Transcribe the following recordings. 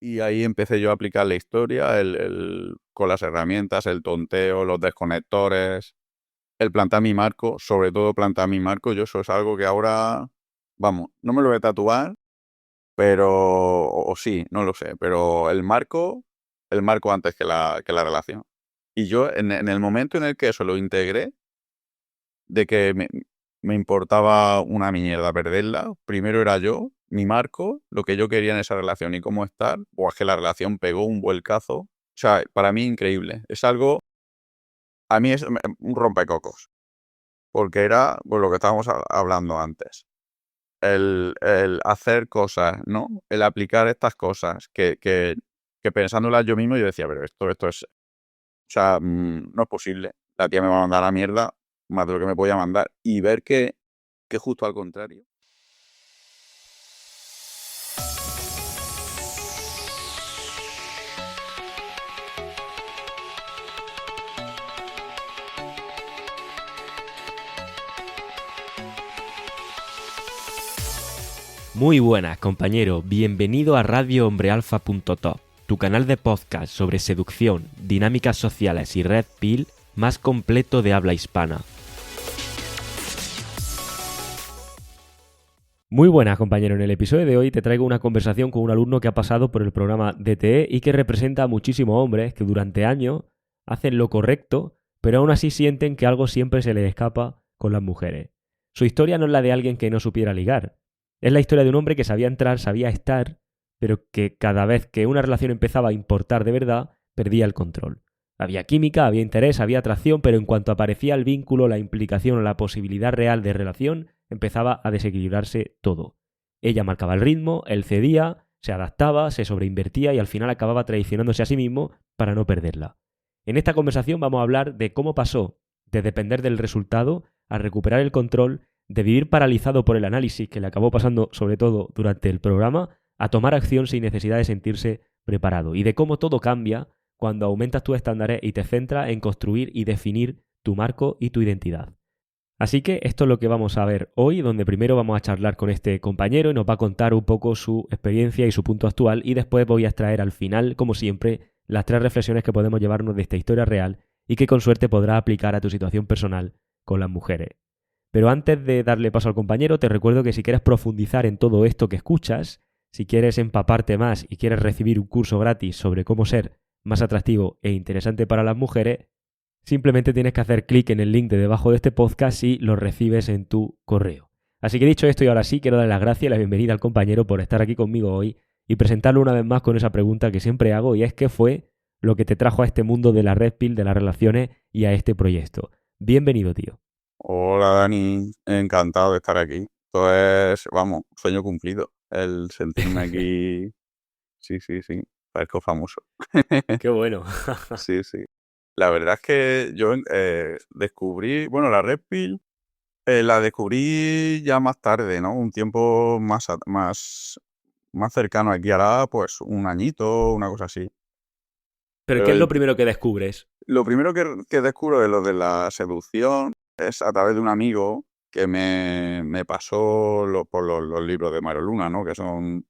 Y ahí empecé yo a aplicar la historia, con las herramientas, el tonteo, los desconectores, el plantar mi marco, sobre todo plantar mi marco. Yo eso es algo que ahora, vamos, no me lo voy a tatuar, pero, o sí, no lo sé, pero el marco antes que la relación. Y yo en el momento en el que eso lo integré, de que me importaba una mierda perderla, primero era yo, mi marco, lo que yo quería en esa relación y cómo estar, o es que la relación pegó un vuelcazo. O sea, para mí increíble. Es algo, a mí es un rompecocos, porque era pues, lo que estábamos hablando antes. El hacer cosas, ¿no? El aplicar estas cosas que pensándolas yo mismo yo decía, pero esto es, o sea, no es posible. La tía me va a mandar a la mierda más de lo que me podía mandar. Y ver que justo al contrario. Muy buenas, compañero. Bienvenido a radiohombrealfa.top, tu canal de podcast sobre seducción, dinámicas sociales y red pill más completo de habla hispana. Muy buenas, compañero. En el episodio de hoy te traigo una conversación con un alumno que ha pasado por el programa DTE y que representa a muchísimos hombres que durante años hacen lo correcto, pero aún así sienten que algo siempre se les escapa con las mujeres. Su historia no es la de alguien que no supiera ligar. Es la historia de un hombre que sabía entrar, sabía estar, pero que cada vez que una relación empezaba a importar de verdad, perdía el control. Había química, había interés, había atracción, pero en cuanto aparecía el vínculo, la implicación o la posibilidad real de relación, empezaba a desequilibrarse todo. Ella marcaba el ritmo, él cedía, se adaptaba, se sobreinvertía y al final acababa traicionándose a sí mismo para no perderla. En esta conversación vamos a hablar de cómo pasó de depender del resultado a recuperar el control, de vivir paralizado por el análisis que le acabó pasando sobre todo durante el programa, a tomar acción sin necesidad de sentirse preparado y de cómo todo cambia cuando aumentas tus estándares y te centras en construir y definir tu marco y tu identidad. Así que esto es lo que vamos a ver hoy, donde primero vamos a charlar con este compañero y nos va a contar un poco su experiencia y su punto actual y después voy a extraer al final, como siempre, las 3 reflexiones que podemos llevarnos de esta historia real y que con suerte podrás aplicar a tu situación personal con las mujeres. Pero antes de darle paso al compañero, te recuerdo que si quieres profundizar en todo esto que escuchas, si quieres empaparte más y quieres recibir un curso gratis sobre cómo ser más atractivo e interesante para las mujeres, simplemente tienes que hacer clic en el link de debajo de este podcast y lo recibes en tu correo. Así que dicho esto y ahora sí, quiero dar las gracias y la bienvenida al compañero por estar aquí conmigo hoy y presentarlo una vez más con esa pregunta que siempre hago y es ¿qué fue lo que te trajo a este mundo de la red pill, de las relaciones y a este proyecto? Bienvenido, tío. Hola Dani, encantado de estar aquí. Esto es, vamos, sueño cumplido. El sentirme aquí, sí, sí, sí, parezco famoso. Qué bueno. Sí, sí. La verdad es que yo descubrí, bueno, la Red Pill la descubrí ya más tarde, ¿no? Un tiempo más cercano aquí, hará pues un añito, una cosa así. Pero Pero ¿qué es lo primero que descubres? lo primero que descubro de lo de la seducción es a través de un amigo que me pasó por los libros de Mario Luna, ¿no? Que son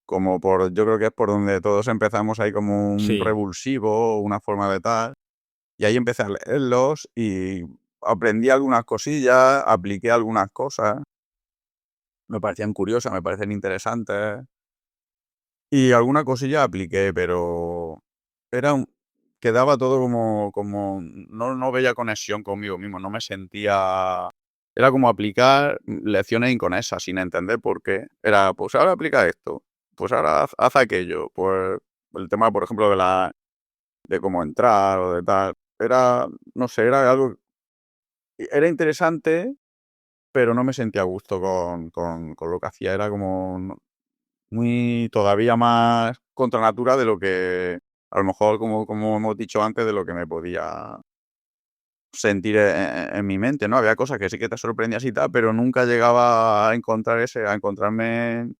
como yo creo que es por donde todos empezamos ahí como un Sí. revulsivo, una forma de tal. Y ahí empecé a leerlos y aprendí algunas cosillas, apliqué algunas cosas, me parecían curiosas, me parecen interesantes. Y alguna cosilla apliqué, pero era quedaba todo como no veía conexión conmigo mismo, no me sentía, era como aplicar lecciones inconexas sin entender por qué. Era, pues ahora aplica esto, pues ahora haz aquello, pues el tema, por ejemplo, de cómo entrar o de tal. Era, no sé, era algo, era interesante, pero no me sentía a gusto con lo que hacía. Era como muy todavía más contra natura de lo que, a lo mejor, como hemos dicho antes, de lo que me podía sentir en mi mente, ¿no? Había cosas que sí que te sorprendías y tal, pero nunca llegaba a encontrarme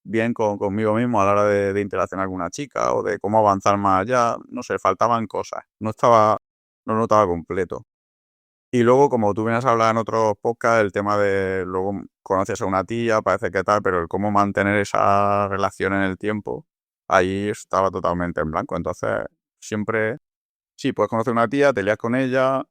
bien conmigo mismo a la hora de interaccionar con una chica o de cómo avanzar más allá. No sé, faltaban cosas. No lo notaba completo. Y luego, como tú vienes a hablar en otros podcasts, el tema de luego conoces a una tía, parece que tal, pero el cómo mantener esa relación en el tiempo ahí estaba totalmente en blanco. Entonces, siempre, sí, puedes conocer una tía, te lías con ella,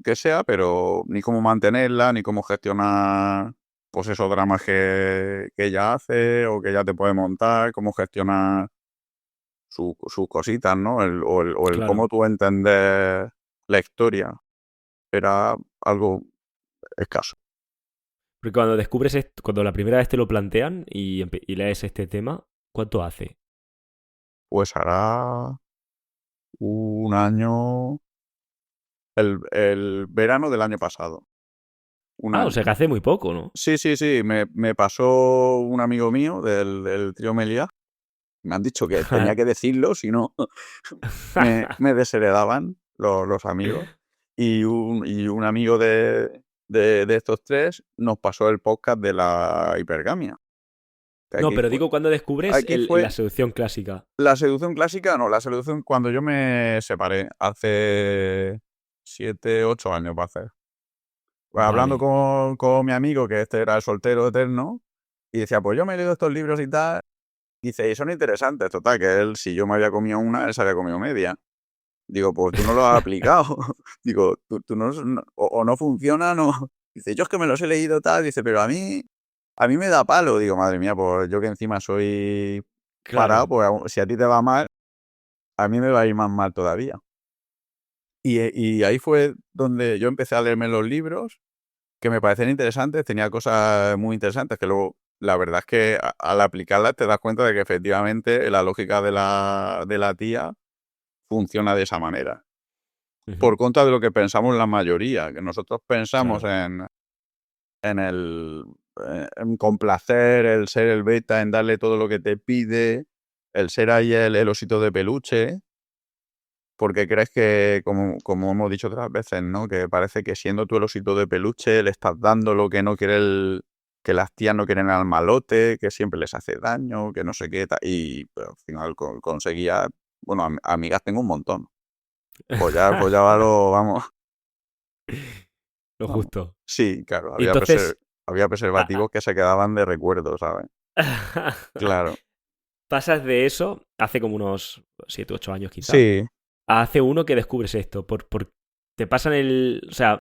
que sea, pero ni cómo mantenerla, ni cómo gestionar, pues esos dramas que ella hace o que ella te puede montar, cómo gestionar sus cositas, ¿no? O el cómo Claro. tú entender la historia. Era algo escaso. Porque cuando descubres esto, cuando la primera vez te lo plantean y lees este tema, ¿cuánto hace? Pues hará un año, el verano del año pasado, un Ah, o sea que año. hace muy poco, ¿no? Sí, sí, sí, me pasó un amigo mío del trío Meliá. Me han dicho que tenía que decirlo, si no me desheredaban los amigos. Y un amigo de estos tres nos pasó el podcast de la hipergamia. Que No, pero digo cuando descubres aquí la fue seducción clásica. la seducción clásica, no, la seducción cuando yo me separé hace 7, 8 años va a ser. Pues hablando Vale. con mi amigo, que este era el soltero eterno, y decía, pues yo me he leído estos libros y tal. Dice, y son interesantes, total, que él, si yo me había comido una, él se había comido media. Digo, pues tú no lo has aplicado. Digo, tú o no funciona, no. Dice, yo es que me los he leído tal. Dice, pero a mí me da palo. Digo, madre mía, pues yo que encima soy parado, Claro. pues si a ti te va mal, a mí me va a ir más mal todavía. Y ahí fue donde yo empecé a leerme los libros, que me parecían interesantes, tenía cosas muy interesantes, que luego, la verdad es que al aplicarlas te das cuenta de que efectivamente la lógica de la tía funciona de esa manera. Ujú. Por contra de lo que pensamos la mayoría, que nosotros pensamos Claro. en complacer, el ser el beta, en darle todo lo que te pide, el ser ahí el osito de peluche, porque crees que, como hemos dicho otras veces, ¿no? Que parece que siendo tú el osito de peluche le estás dando lo que no quiere que las tías no quieren al malote, que siempre les hace daño, que no sé qué, y pues, al final conseguía, bueno, amigas tengo un montón. Pues ya vamos. Lo Vamos. justo. Sí, claro, Y había entonces, había a- preservativos que se quedaban de recuerdo, ¿sabes? Claro. pasas de eso, hace como unos 7 8 años quizá, Sí, hace uno que descubres esto. Te pasan o sea,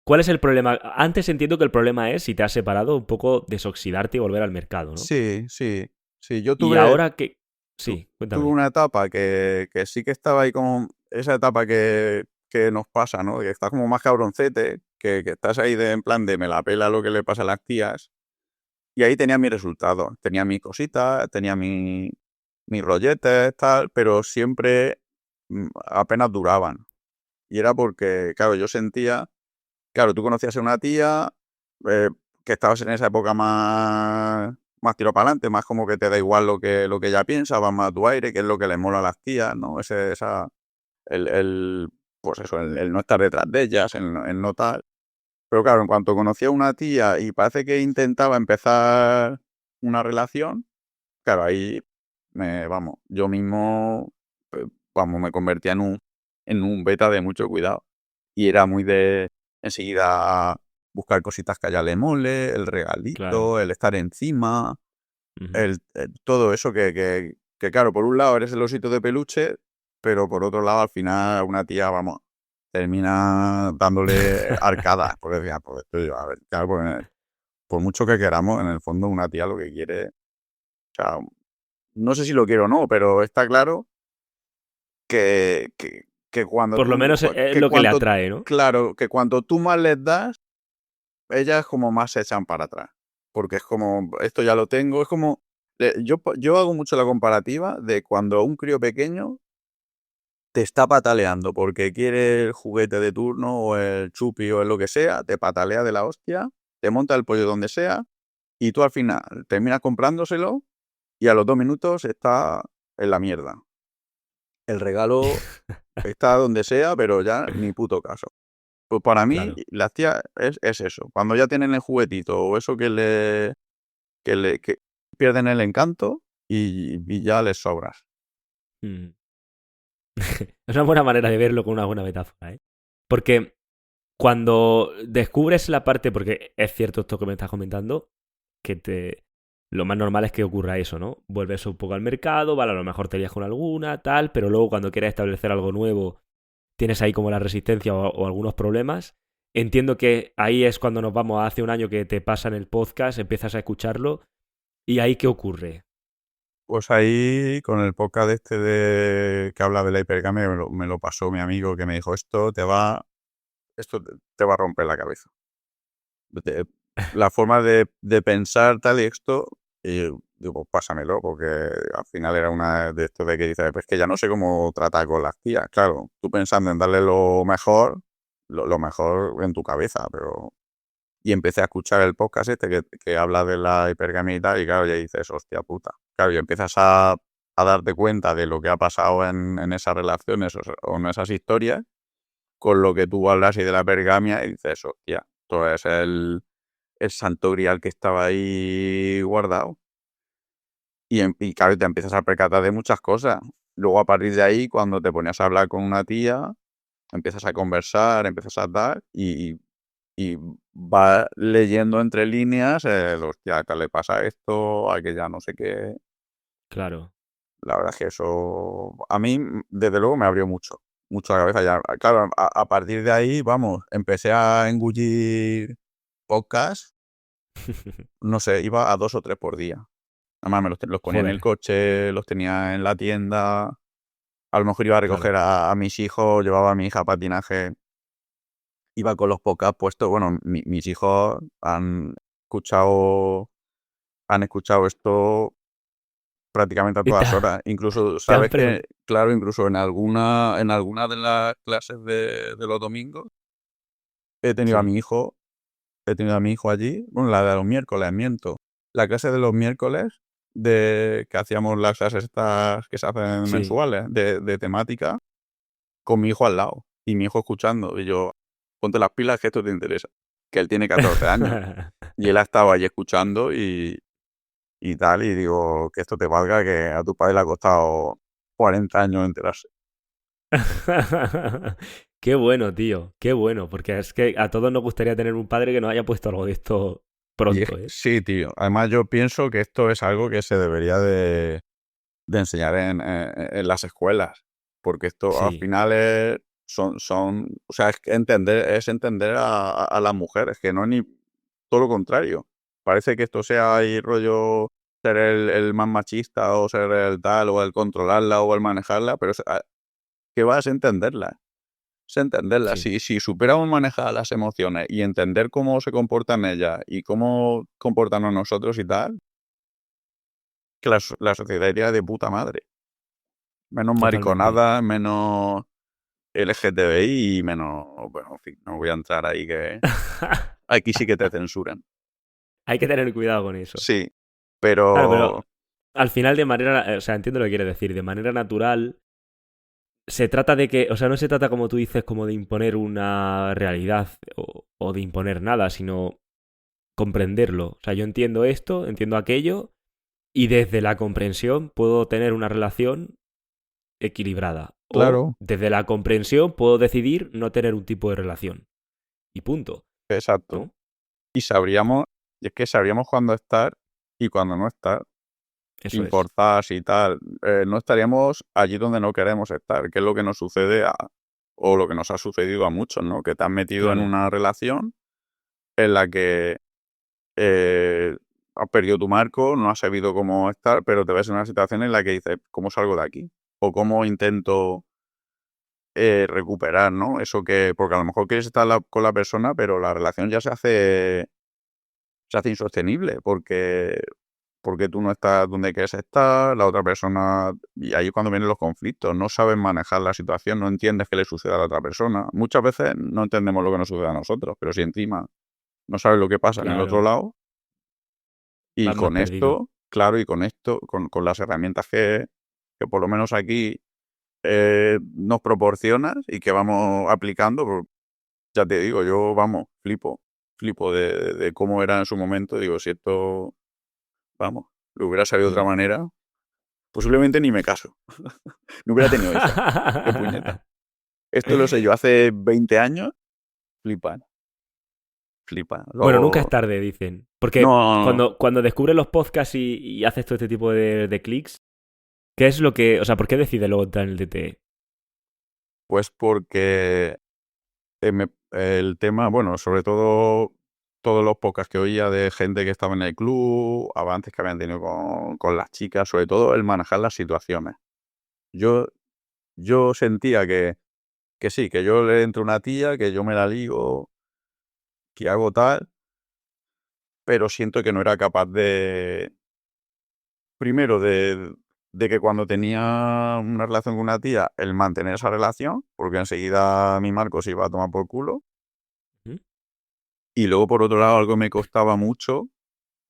¿cuál es el problema? Antes entiendo que el problema es, si te has separado, un poco desoxidarte y volver al mercado, ¿no? sí, sí, sí. Yo Y tuve, ahora que... tu- Sí, tuve cuéntame. una etapa que sí que estaba ahí como esa etapa que nos pasa, ¿no? Que estás como más cabroncete, que estás ahí en plan de me la pela lo que le pasa a las tías. Y ahí tenía mis resultados. Tenía mis cositas, tenía mis rolletes, tal, pero siempre apenas duraban. Y era porque, claro, yo sentía. Claro, tú conocías a una tía eh, que estabas en esa época más tiro para adelante, más como que te da igual lo que ella piensa, vas más a tu aire, que es lo que le mola a las tías, ¿no? Pues eso, el no estar detrás de ellas, el no tal. Pero claro, en cuanto conocí a una tía y parece que intentaba empezar una relación, claro, ahí yo mismo, vamos, me convertía en un beta de mucho cuidado. Y era muy de enseguida buscar cositas que a ella le mole, el Claro. regalito, el estar encima, Ujú. todo eso que, claro, por un lado eres el osito de peluche, pero por otro lado al final una tía, vamos, termina dándole arcadas, porque decía, pues esto yo, a ver, claro, pues, por mucho que queramos, en el fondo una tía lo que quiere, o sea, no sé si lo quiero o no, pero está claro que cuando Por lo tú, menos es lo que le atrae, ¿no? claro, que cuando tú más les das, ellas como más se echan para atrás. Porque es como, esto ya lo tengo, es como, yo hago mucho la comparativa de cuando un crío pequeño te está pataleando porque quiere el juguete de turno o el chupi o lo que sea, te patalea de la hostia, te monta el pollo donde sea y tú al final terminas comprándoselo y a los 2 minutos está en la mierda. El regalo está donde sea, pero ya ni puto caso. Pues para mí, Claro. las tías es eso. Cuando ya tienen el juguetito o eso que pierden el encanto y ya les sobras. Mm. Es una buena manera de verlo con una buena metáfora, ¿eh? Porque cuando descubres la parte, porque es cierto esto que me estás comentando, que lo más normal es que ocurra eso, ¿no? Vuelves un poco al mercado, vale, a lo mejor te lías con alguna, tal, pero luego cuando quieres establecer algo nuevo, tienes ahí como la resistencia o algunos problemas. Entiendo que ahí es cuando nos vamos a hace un año que te pasan el podcast, empiezas a escucharlo, y ahí ¿qué ocurre? Pues ahí, con el podcast que habla de la hipergamia, me lo pasó mi amigo que me dijo, esto te va a romper la cabeza. Te- la forma de pensar tal y esto, y digo, pues pásamelo, porque al final era una de estos de que dices, pues que ya no sé cómo tratar con las tías. Claro, tú pensando en darle lo mejor en tu cabeza, pero... Y empecé a escuchar el podcast que habla de la hipergamia y tal, y claro, ya dices, hostia puta. Claro, y empiezas a darte cuenta de lo que ha pasado en esas relaciones o en esas historias, con lo que tú hablas y de la hipergamia, y dices, hostia, esto es el santo grial que estaba ahí guardado. Y claro, te empiezas a percatar de muchas cosas. Luego, a partir de ahí, cuando te ponías a hablar con una tía, empiezas a conversar, empiezas a dar y vas leyendo entre líneas, hostia, que le pasa esto, a que ya no sé qué. Claro. La verdad es que eso a mí, desde luego, me abrió mucho la cabeza. Ya, claro, a partir de ahí, vamos, empecé a engullir podcasts, no sé, iba a 2 o 3 por día. Además, los ponía en el Joder, coche, los tenía en la tienda. A lo mejor iba a claro. recoger a mis hijos, llevaba a mi hija a patinaje, iba con los podcasts puestos. Bueno, mis hijos escuchado, han escuchado esto prácticamente a Y todas horas. Incluso, te han sabes que, claro, incluso en alguna de las clases de los domingos, he tenido a Sí, mi hijo, he tenido a mi hijo allí, bueno, la de los miércoles, miento. La clase de los miércoles, que hacíamos las clases estas que se hacen sí. mensuales, de temática, con mi hijo al lado, y mi hijo escuchando, y yo, ponte las pilas que esto te interesa. Que él tiene 14 años, y él ha estado allí escuchando y tal, y digo, que esto te valga, que a tu padre le ha costado 40 años enterarse. Qué bueno, tío. Qué bueno, porque es que a todos nos gustaría tener un padre que nos haya puesto algo de esto pronto, ¿eh? Sí, tío. Además, yo pienso que esto es algo que se debería de enseñar en las escuelas, porque esto al Sí, final o sea, es entender a las mujeres, que no es ni todo lo contrario. Parece que esto sea ahí rollo ser el más machista o ser el tal o el controlarla o el manejarla, pero que vas a entenderla. Es entenderla. sí. Si supiéramos manejar las emociones y entender cómo se comportan ellas y cómo comportarnos nosotros y tal, que la sociedad iría de puta madre. Menos Totalmente. mariconada, menos LGTBI y menos... Bueno, en fin, no voy a entrar ahí, que aquí sí que te censuran. Hay que tener cuidado con eso. Sí, Claro, pero pero al final de manera, o sea, entiendo lo que quieres decir, de manera natural se trata de que, o sea, no se trata como tú dices, como de imponer una realidad o de imponer nada, sino comprenderlo. O sea, yo entiendo esto, entiendo aquello, y desde la comprensión puedo tener una relación equilibrada. O claro, desde la comprensión puedo decidir no tener un tipo de relación. Y punto, exacto. ¿no? Y sabríamos, y es que sabríamos cuándo estar y cuándo no estar, Eso sin es. forzar y tal. No estaríamos allí donde no queremos estar, que es lo que nos sucede o lo que nos ha sucedido a muchos, ¿no? Que te has metido en Claro. una relación en la que has perdido tu marco, no has sabido cómo estar, pero te ves en una situación en la que dices, ¿cómo salgo de aquí? O cómo intento recuperar, ¿no? Eso que, porque a lo mejor quieres estar con la persona, pero la relación ya se hace insostenible, porque tú no estás donde quieres estar, la otra persona, y ahí es cuando vienen los conflictos, no sabes manejar la situación, no entiendes qué le sucede a la otra persona. Muchas veces no entendemos lo que nos sucede a nosotros, pero si encima no sabes lo que pasa en el otro Claro. lado, y Vas más con perdido. esto, claro, y con esto, con las herramientas que por lo menos aquí nos proporcionas y que vamos aplicando, pues, ya te digo, yo, vamos, flipo de cómo era en su momento. Digo, si esto, vamos, lo hubiera sabido de otra Mm. manera, posiblemente ni me caso. No hubiera tenido hijos. Qué puñeta. Esto lo sé yo hace 20 años, flipan. flipa. Bueno, nunca es tarde, dicen. Porque No, cuando descubres los podcasts y haces todo este tipo de clics, ¿qué es lo que... O sea, ¿por qué decides luego entrar en el DTE? pues porque el tema, bueno, sobre todo todos los podcasts que oía de gente que estaba en el club, avances que habían tenido con las chicas, sobre todo el manejar las situaciones. Yo, yo sentía que sí, que yo le entro a una tía, que yo me la ligo, que hago tal, pero siento que no era capaz primero de que cuando tenía una relación con una tía, el mantener esa relación, porque enseguida mi Marco se iba a tomar por culo. ¿Mm? Y luego, por otro lado, algo que me costaba mucho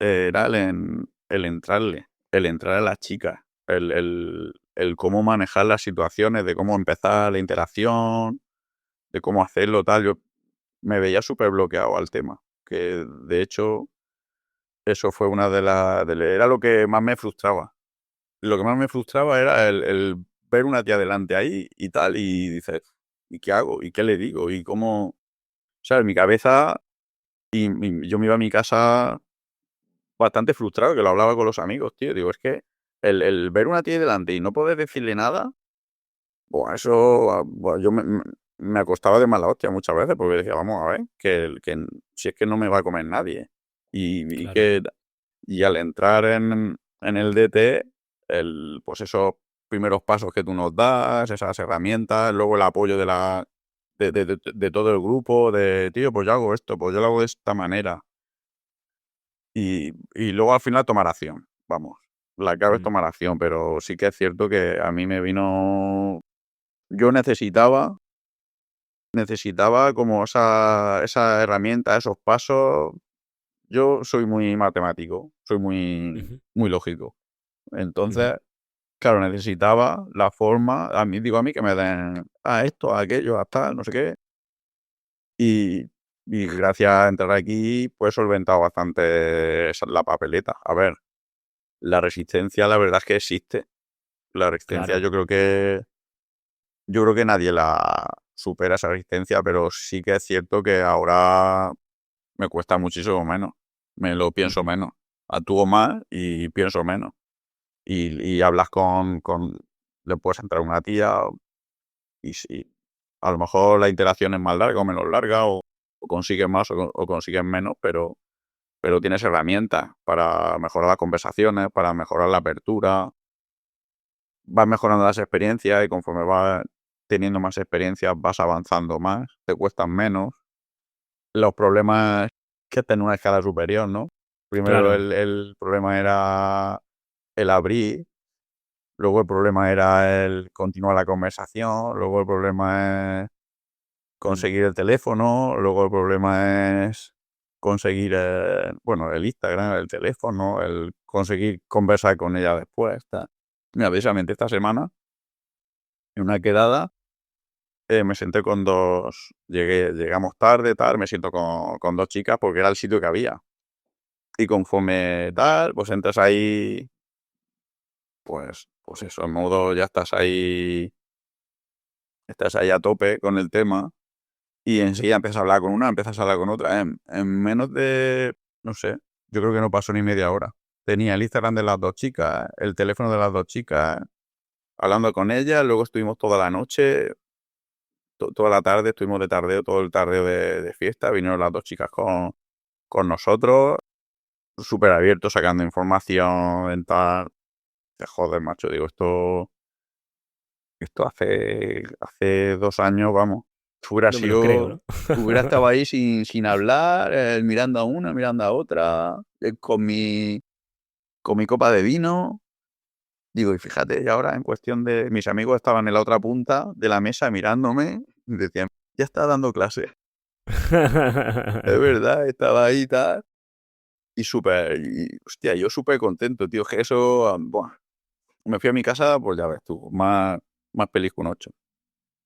era el entrarle, el entrar a las chicas, el cómo manejar las situaciones, de cómo empezar la interacción, de cómo hacerlo, tal. Yo me veía súper bloqueado al tema, que de hecho eso fue una era lo que más me frustraba. Lo que más me frustraba era el ver una tía delante ahí y tal, y dices, ¿y qué hago? ¿Y qué le digo? ¿Y cómo? ¿Sabes? Mi cabeza, yo me iba a mi casa bastante frustrado, que lo hablaba con los amigos, tío. Digo, es que el ver una tía ahí delante y no poder decirle nada, buah, eso, buah, me acostaba de mala hostia muchas veces, porque decía, vamos a ver, si es que no me va a comer nadie. Y Claro. que y al entrar en el DT, pues esos primeros pasos que tú nos das, esas herramientas, luego el apoyo de todo el grupo, de, tío, pues yo hago esto, pues yo lo hago de esta manera. Y luego al final tomar acción, vamos. La clave es Mm. tomar acción, pero sí que es cierto que a mí me vino... Yo necesitaba como esa herramienta, esos pasos. Yo soy muy matemático, soy muy, Ujú, muy lógico. ujú. Entonces, claro, necesitaba la forma, a mí que me den a esto, a aquello, a tal, no sé qué. Y, y gracias a entrar aquí, pues he solventado bastante la papeleta. A ver, la resistencia, la verdad es que existe. La resistencia, Claro. yo creo que nadie la supera esa resistencia, pero sí que es cierto que ahora me cuesta muchísimo menos. Me lo pienso Ujú. menos. Actúo más y pienso menos. Y hablas le puedes entrar a una tía y si a lo mejor la interacción es más larga o menos larga o consigues más o consigues menos, pero tienes herramientas para mejorar las conversaciones, para mejorar la apertura, vas mejorando las experiencias y conforme vas teniendo más experiencias vas avanzando más, te cuestan menos. Los problemas que están en una escala superior, ¿no? Primero Claro. el problema era el abrir. Luego el problema era el continuar la conversación, luego el problema es Mm. conseguir el teléfono, luego el problema es conseguir, bueno, el Instagram, el teléfono, el conseguir conversar con ella después. Tal. Mira, precisamente esta semana, en una quedada, me senté con llegamos tarde, tal, me siento con dos chicas porque era el sitio que había. Y conforme tal, pues entras ahí, pues eso, en modo ya estás ahí a tope con el tema y enseguida empiezas a hablar con una, empiezas a hablar con otra. En menos de, no sé, yo creo que no pasó ni media hora. Tenía el Instagram de las dos chicas, el teléfono de las dos chicas, hablando con ellas, luego estuvimos toda la noche, toda la tarde, estuvimos de tardeo, todo el tardeo de fiesta, vinieron las dos chicas con nosotros, súper abiertos, sacando información, en tal. Joder, macho, digo, esto hace 2 años, vamos, No me lo creo, ¿no? hubiera estado ahí sin hablar, mirando a una, mirando a otra, con mi copa de vino. Digo, y fíjate, y ahora en cuestión de mis amigos estaban en la otra punta de la mesa mirándome y decían, ya está dando clase. Es verdad, estaba ahí y tal. Hostia, yo súper contento, tío, que eso, buah. Me fui a mi casa, pues ya ves tú, más feliz que un 8.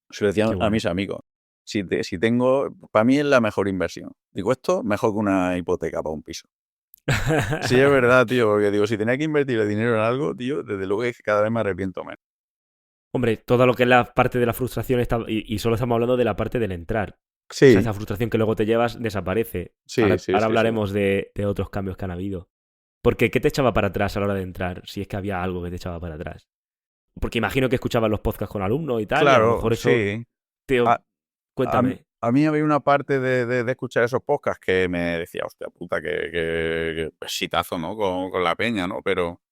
Se lo decía Qué a bueno. mis amigos. Si tengo, para mí es la mejor inversión. Digo, esto mejor que una hipoteca para un piso. Sí, es verdad, tío, porque digo, si tenía que invertir el dinero en algo, tío, desde luego es que cada vez me arrepiento menos. Hombre, todo lo que es la parte de la frustración está, y solo estamos hablando de la parte del entrar. Sí, esa frustración que luego te llevas desaparece. sí, Ahora, sí, ahora sí, sí. hablaremos de otros cambios que han habido. Porque, ¿qué te echaba para atrás a la hora de entrar? Si es que había algo que te echaba para atrás. Porque imagino que escuchabas los podcasts con alumnos y tal, y a lo Claro, mejor eso sí. te... A, Cuéntame. a mí había una parte de escuchar esos podcasts que me decía, hostia puta, que exitazo, ¿no? Con la peña, ¿no? Pero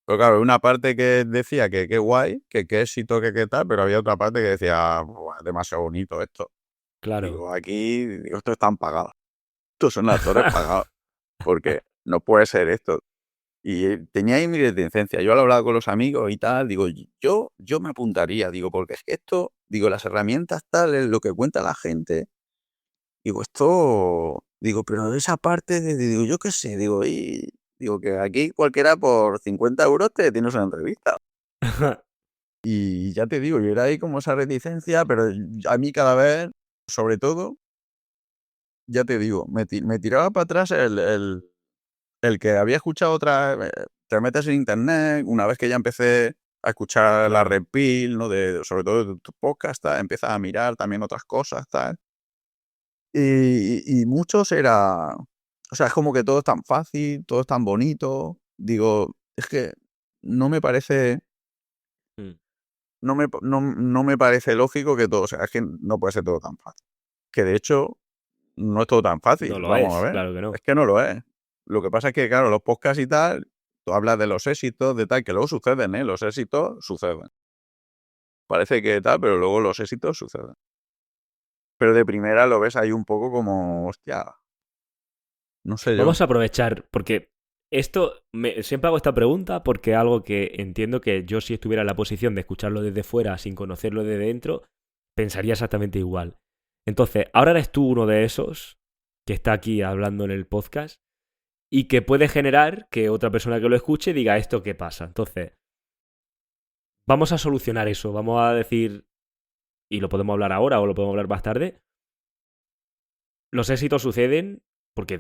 claro, una parte que decía que qué guay, que qué éxito, que qué tal, pero había otra parte que decía, "Buah, demasiado bonito esto". Claro. Digo, aquí, digo, estos están pagados. Estos son actores pagados. Porque no puede ser esto. Y tenía ahí mi reticencia. Yo al hablar con los amigos y tal, digo, yo me apuntaría, digo, porque es que esto, digo, las herramientas tal, es lo que cuenta la gente, digo, esto, digo, pero de esa parte, digo, yo qué sé, digo, y digo que aquí cualquiera por 50 euros te tienes una entrevista. Y ya te digo, yo era ahí como esa reticencia, pero a mí cada vez, sobre todo, ya te digo, me tiraba para atrás el que había escuchado otra te metes en internet, una vez que ya empecé a escuchar la Claro. Red Pill, ¿no? Sobre todo de tu podcast, tal, empiezas a mirar también otras cosas, tal. Y muchos era, o sea, es como que todo es tan fácil, todo es tan bonito. Digo, es que no me parece, Mm. no me parece lógico que todo, o sea, es que no puede ser todo tan fácil. Que de hecho, no es todo tan No fácil, lo vamos a es, ver. claro que Es no. que no lo es. Lo que pasa es que, claro, los podcasts y tal, tú hablas de los éxitos, de tal, que luego suceden, ¿eh? Los éxitos suceden. Parece que tal, pero luego los éxitos suceden. Pero de primera lo ves ahí un poco como, hostia, no sé yo. Vamos a aprovechar, porque siempre hago esta pregunta porque es algo que entiendo que yo si estuviera en la posición de escucharlo desde fuera sin conocerlo de dentro, pensaría exactamente igual. Entonces, ahora eres tú uno de esos que está aquí hablando en el podcast y que puede generar que otra persona que lo escuche diga esto qué pasa. Entonces, vamos a solucionar eso, vamos a decir, y lo podemos hablar ahora o lo podemos hablar más tarde, los éxitos suceden porque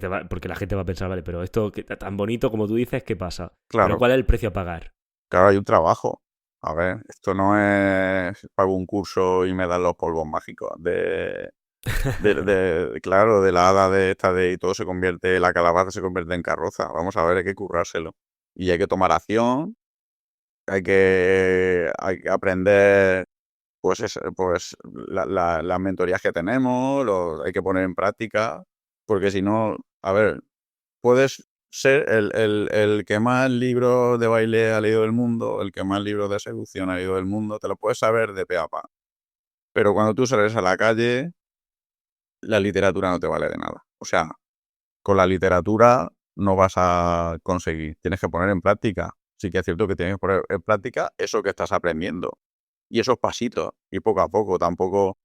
la gente va a pensar, vale, pero esto tan bonito como tú dices, ¿qué pasa? Pero Claro, ¿cuál es el precio a pagar? claro, hay un trabajo. A ver, esto no es pago un curso y me dan los polvos mágicos claro, de la hada de esta de y todo se convierte, la calabaza se convierte en carroza. Vamos a ver, hay que currárselo. Y hay que tomar acción, hay que aprender, pues, las mentorías que tenemos, hay que poner en práctica, porque si no, a ver, puedes ser el que más libros de baile ha leído del mundo, el que más libros de seducción ha leído del mundo, te lo puedes saber de pe a pa. Pero cuando tú sales a la calle, la literatura no te vale de nada. O sea, con la literatura no vas a conseguir. Tienes que poner en práctica. Sí que es cierto que tienes que poner en práctica eso que estás aprendiendo. Y esos pasitos, y poco a poco. Tampoco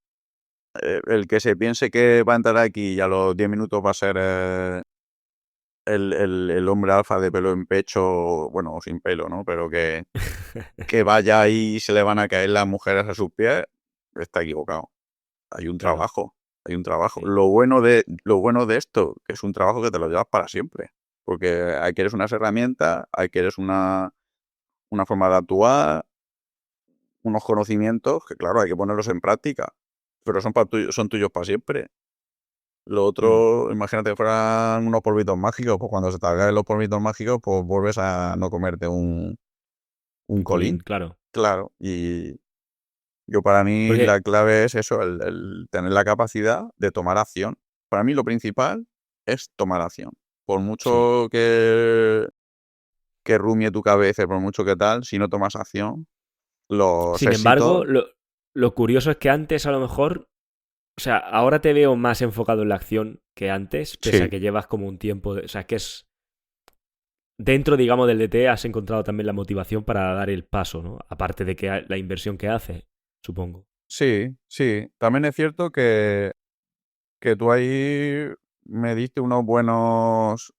el que se piense que va a entrar aquí y a los 10 minutos va a ser el hombre alfa de pelo en pecho, bueno, o sin pelo, ¿no? Pero que vaya ahí y se le van a caer las mujeres a sus pies, está equivocado. Hay un Claro, trabajo, hay un trabajo. sí. Lo bueno de esto, que es un trabajo que te lo llevas para siempre. Porque adquieres unas herramientas, adquieres una forma de actuar, unos conocimientos que, claro, hay que ponerlos en práctica. Pero son tuyos para siempre. Lo Mm. otro, imagínate que fueran unos polvitos mágicos, pues cuando se te acaben los polvitos mágicos, pues vuelves a no comerte un Un colín, colín. claro. Claro. Y yo para mí Porque, la clave es eso, el tener la capacidad de tomar acción. Para mí lo principal es tomar acción. Por sí. mucho que rumie tu cabeza, por mucho que tal, si no tomas acción, los Sin embargo, éxitos, lo curioso es que antes a lo mejor, o sea, ahora te veo más enfocado en la acción que antes, pese a sí, que llevas como un tiempo, o sea, que es dentro, digamos, del DT has encontrado también la motivación para dar el paso, ¿no? Aparte de que la inversión que hace, supongo. sí, sí. También es cierto que tú ahí nos diste unos buenos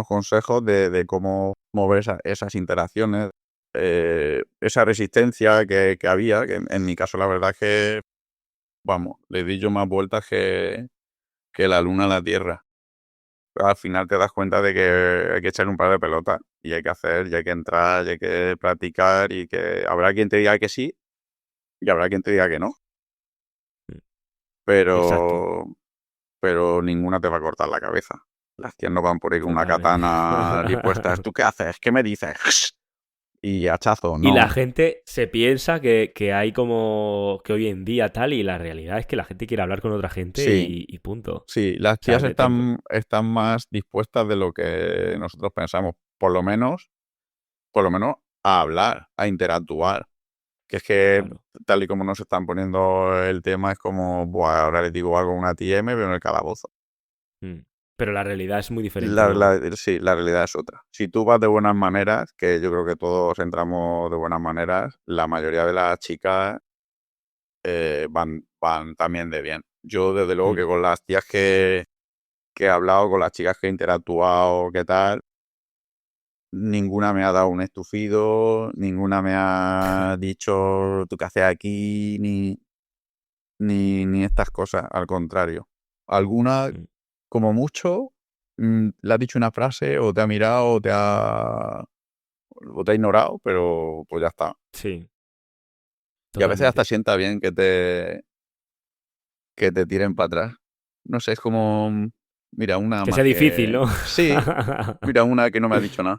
consejos de cómo mover esas interacciones, esa resistencia que había, que en mi caso la verdad es que, vamos, le di yo más vueltas que la luna a la Tierra. Pero al final te das cuenta de que hay que echar un par de pelotas y hay que hacer, y hay que entrar, y hay que practicar y que habrá quien te diga que sí y habrá quien te diga que no. Exacto, pero ninguna te va a cortar la cabeza. Las tías no van por ahí con una totalmente. katana dispuestas. ¿Tú qué haces? ¿Qué me dices? Y hachazo, Y la no. gente se piensa que hay como que hoy en día tal, y la realidad es que la gente quiere hablar con otra gente Sí, y punto. O sí, las sea, tías están más dispuestas de lo que nosotros pensamos. Por lo menos a hablar, a interactuar. Que es que claro. tal y como nos están poniendo el tema, es como, buah, ahora les digo algo a una tía y me veo en el calabozo. Mm. Pero la realidad es muy diferente, ¿no? Sí, la realidad es otra. Si tú vas de buenas maneras, que yo creo que todos entramos de buenas maneras, la mayoría de las chicas van también de bien. Yo, desde luego, Mm. que con las tías que he hablado, con las chicas que he interactuado, qué tal, ninguna me ha dado un estufido, ninguna me ha dicho tú qué haces aquí, ni estas cosas, al contrario. Alguna, Mm. como mucho, le has dicho una frase o te ha mirado o te ha ignorado, pero pues ya está. Sí, Y a veces hasta totalmente. sienta bien que te tiren para atrás. No sé, es como, mira, una Que sea más difícil, que... ¿no? Sí, mira, una que no me ha dicho nada.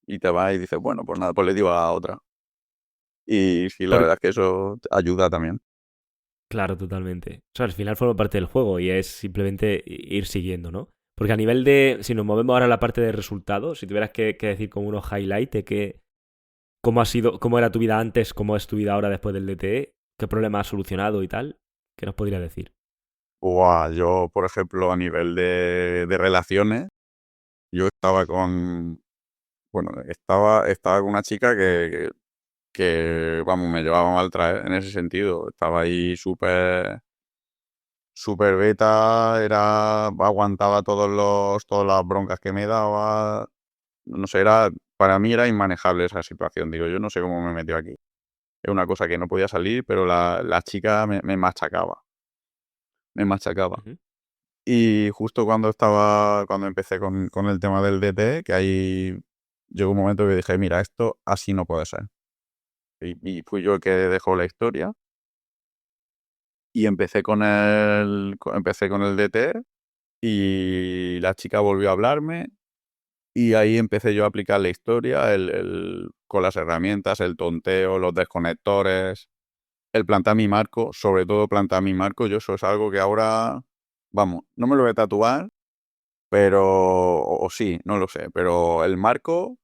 Y te va y dices, bueno, pues nada, pues le digo a otra. Y sí, la Por- verdad es que eso ayuda también. Claro, totalmente. O sea, al final forma parte del juego y es simplemente ir siguiendo, ¿no? Porque a nivel de, si nos movemos ahora a la parte de resultados, si tuvieras que decir como unos highlights de cómo ha sido, cómo era tu vida antes, cómo es tu vida ahora después del DTE, qué problema has solucionado y tal, ¿qué nos podría decir? Buah, yo, por ejemplo, a nivel de relaciones, yo estaba con, bueno, estaba con una chica vamos, me llevaba mal traer en ese sentido. Estaba ahí súper, súper beta, aguantaba todas las broncas que me daba. No sé, para mí era inmanejable esa situación. Digo, yo no sé cómo me metió aquí. Es una cosa que no podía salir, pero la chica me machacaba, me machacaba. Ujú. Y justo cuando empecé con el tema del DT, que ahí llegó un momento que dije, mira, esto así no puede ser. Y fui yo el que dejó la historia y empecé con el DT y la chica volvió a hablarme y ahí empecé yo a aplicar la historia, con las herramientas, el tonteo, los desconectores, el plantar mi marco, sobre todo plantar mi marco. Yo eso es algo que ahora, vamos, no me lo voy a tatuar, pero, o sí, no lo sé, pero el marco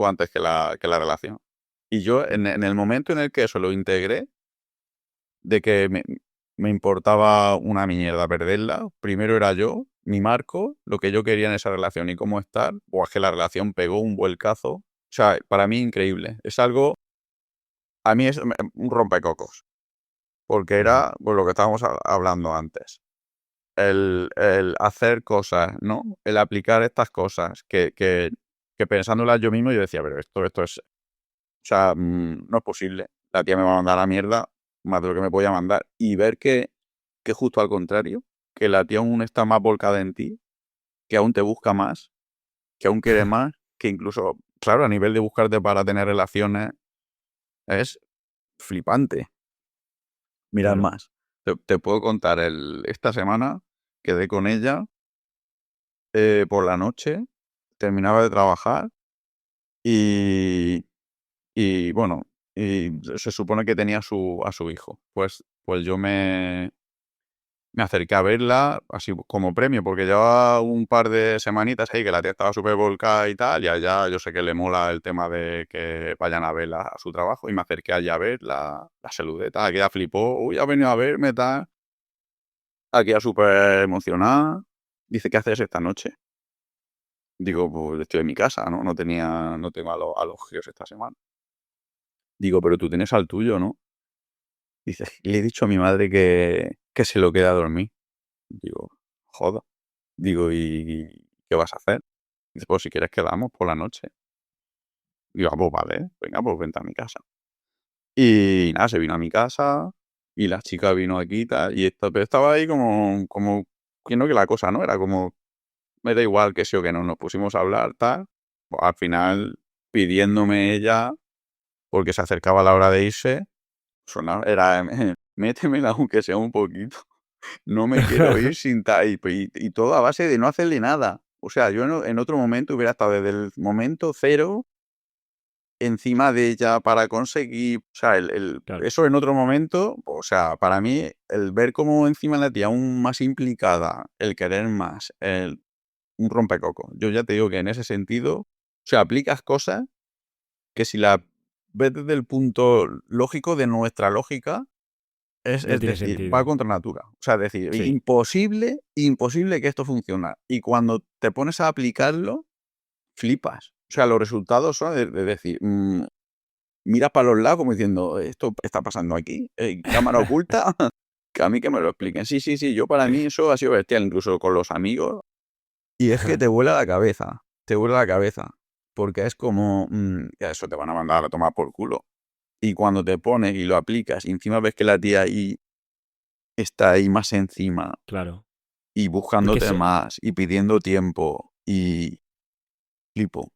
antes que la relación. Y yo, en el momento en el que eso lo integré, de que me importaba una mierda perderla, primero era yo, mi marco, lo que yo quería en esa relación y cómo estar, o es que la relación pegó un vuelcazo. O sea, para mí increíble. Es algo, a mí es un rompecocos, porque Ujú. era pues, lo que estábamos hablando antes. El hacer cosas, ¿no? El aplicar estas cosas que pensándolas yo mismo yo decía, pero esto es, o sea, no es posible. La tía me va a mandar a la mierda más de lo que me podía mandar. Y ver que justo al contrario, que la tía aún está más volcada en ti, que aún te busca más, que aún quiere más, que incluso, claro, a nivel de buscarte para tener relaciones, es flipante. Mirad Claro. más. Te puedo contar, esta semana quedé con ella por la noche, terminaba de trabajar y, y bueno, y se supone que tenía a su hijo. Pues yo me acerqué a verla, así como premio, porque llevaba un par de semanitas ahí que la tía estaba súper volcada y tal, y allá yo sé que le mola el tema de que vayan a verla a su trabajo, y me acerqué allá a ver, la saludé, tal, aquella flipó, uy, ha venido a verme, tal, aquella súper emocionada, dice, ¿qué haces esta noche? Digo, pues estoy en mi casa, ¿no? No tengo a los geos esta semana. Digo, pero tú tienes al tuyo, ¿no? Dice, le he dicho a mi madre que se lo queda a dormir. Digo, joda. Digo, ¿y qué vas a hacer? Dice, pues si quieres quedamos por la noche. Digo, ah, pues vale, venga, pues vente a mi casa. Y nada, se vino a mi casa y la chica vino aquí y tal. Y pero estaba ahí como que no, que la cosa no era como, me da igual que sí o que no. Nos pusimos a hablar, tal. Pues al final, pidiéndome ella, porque se acercaba la hora de irse, era, métemela aunque sea un poquito. No me quiero ir sin tal. Y todo a base de no hacerle nada. O sea, yo en otro momento hubiera estado desde el momento cero encima de ella para conseguir, o sea, Claro. eso en otro momento, o sea, para mí, el ver cómo encima de ti aún más implicada, el querer más, un rompecoco. Yo ya te digo que en ese sentido, o sea, aplicas cosas que si la ves desde el punto lógico de nuestra lógica, No es tiene decir, va sentido. contra natura. O sea, es decir, Sí. imposible que esto funcione. Y cuando te pones a aplicarlo, flipas. O sea, los resultados son de decir, miras para los lados como diciendo, esto está pasando aquí, cámara oculta, que a mí que me lo expliquen. Sí, sí, sí, yo para mí eso ha sido bestial, incluso con los amigos. Y es que te vuela la cabeza, te vuela la cabeza, porque es como, ya eso te van a mandar a tomar por culo. Y cuando te pones y lo aplicas, y encima ves que la tía ahí está ahí más encima, Claro. y Porque buscándote eso, más, y pidiendo tiempo, y flipo.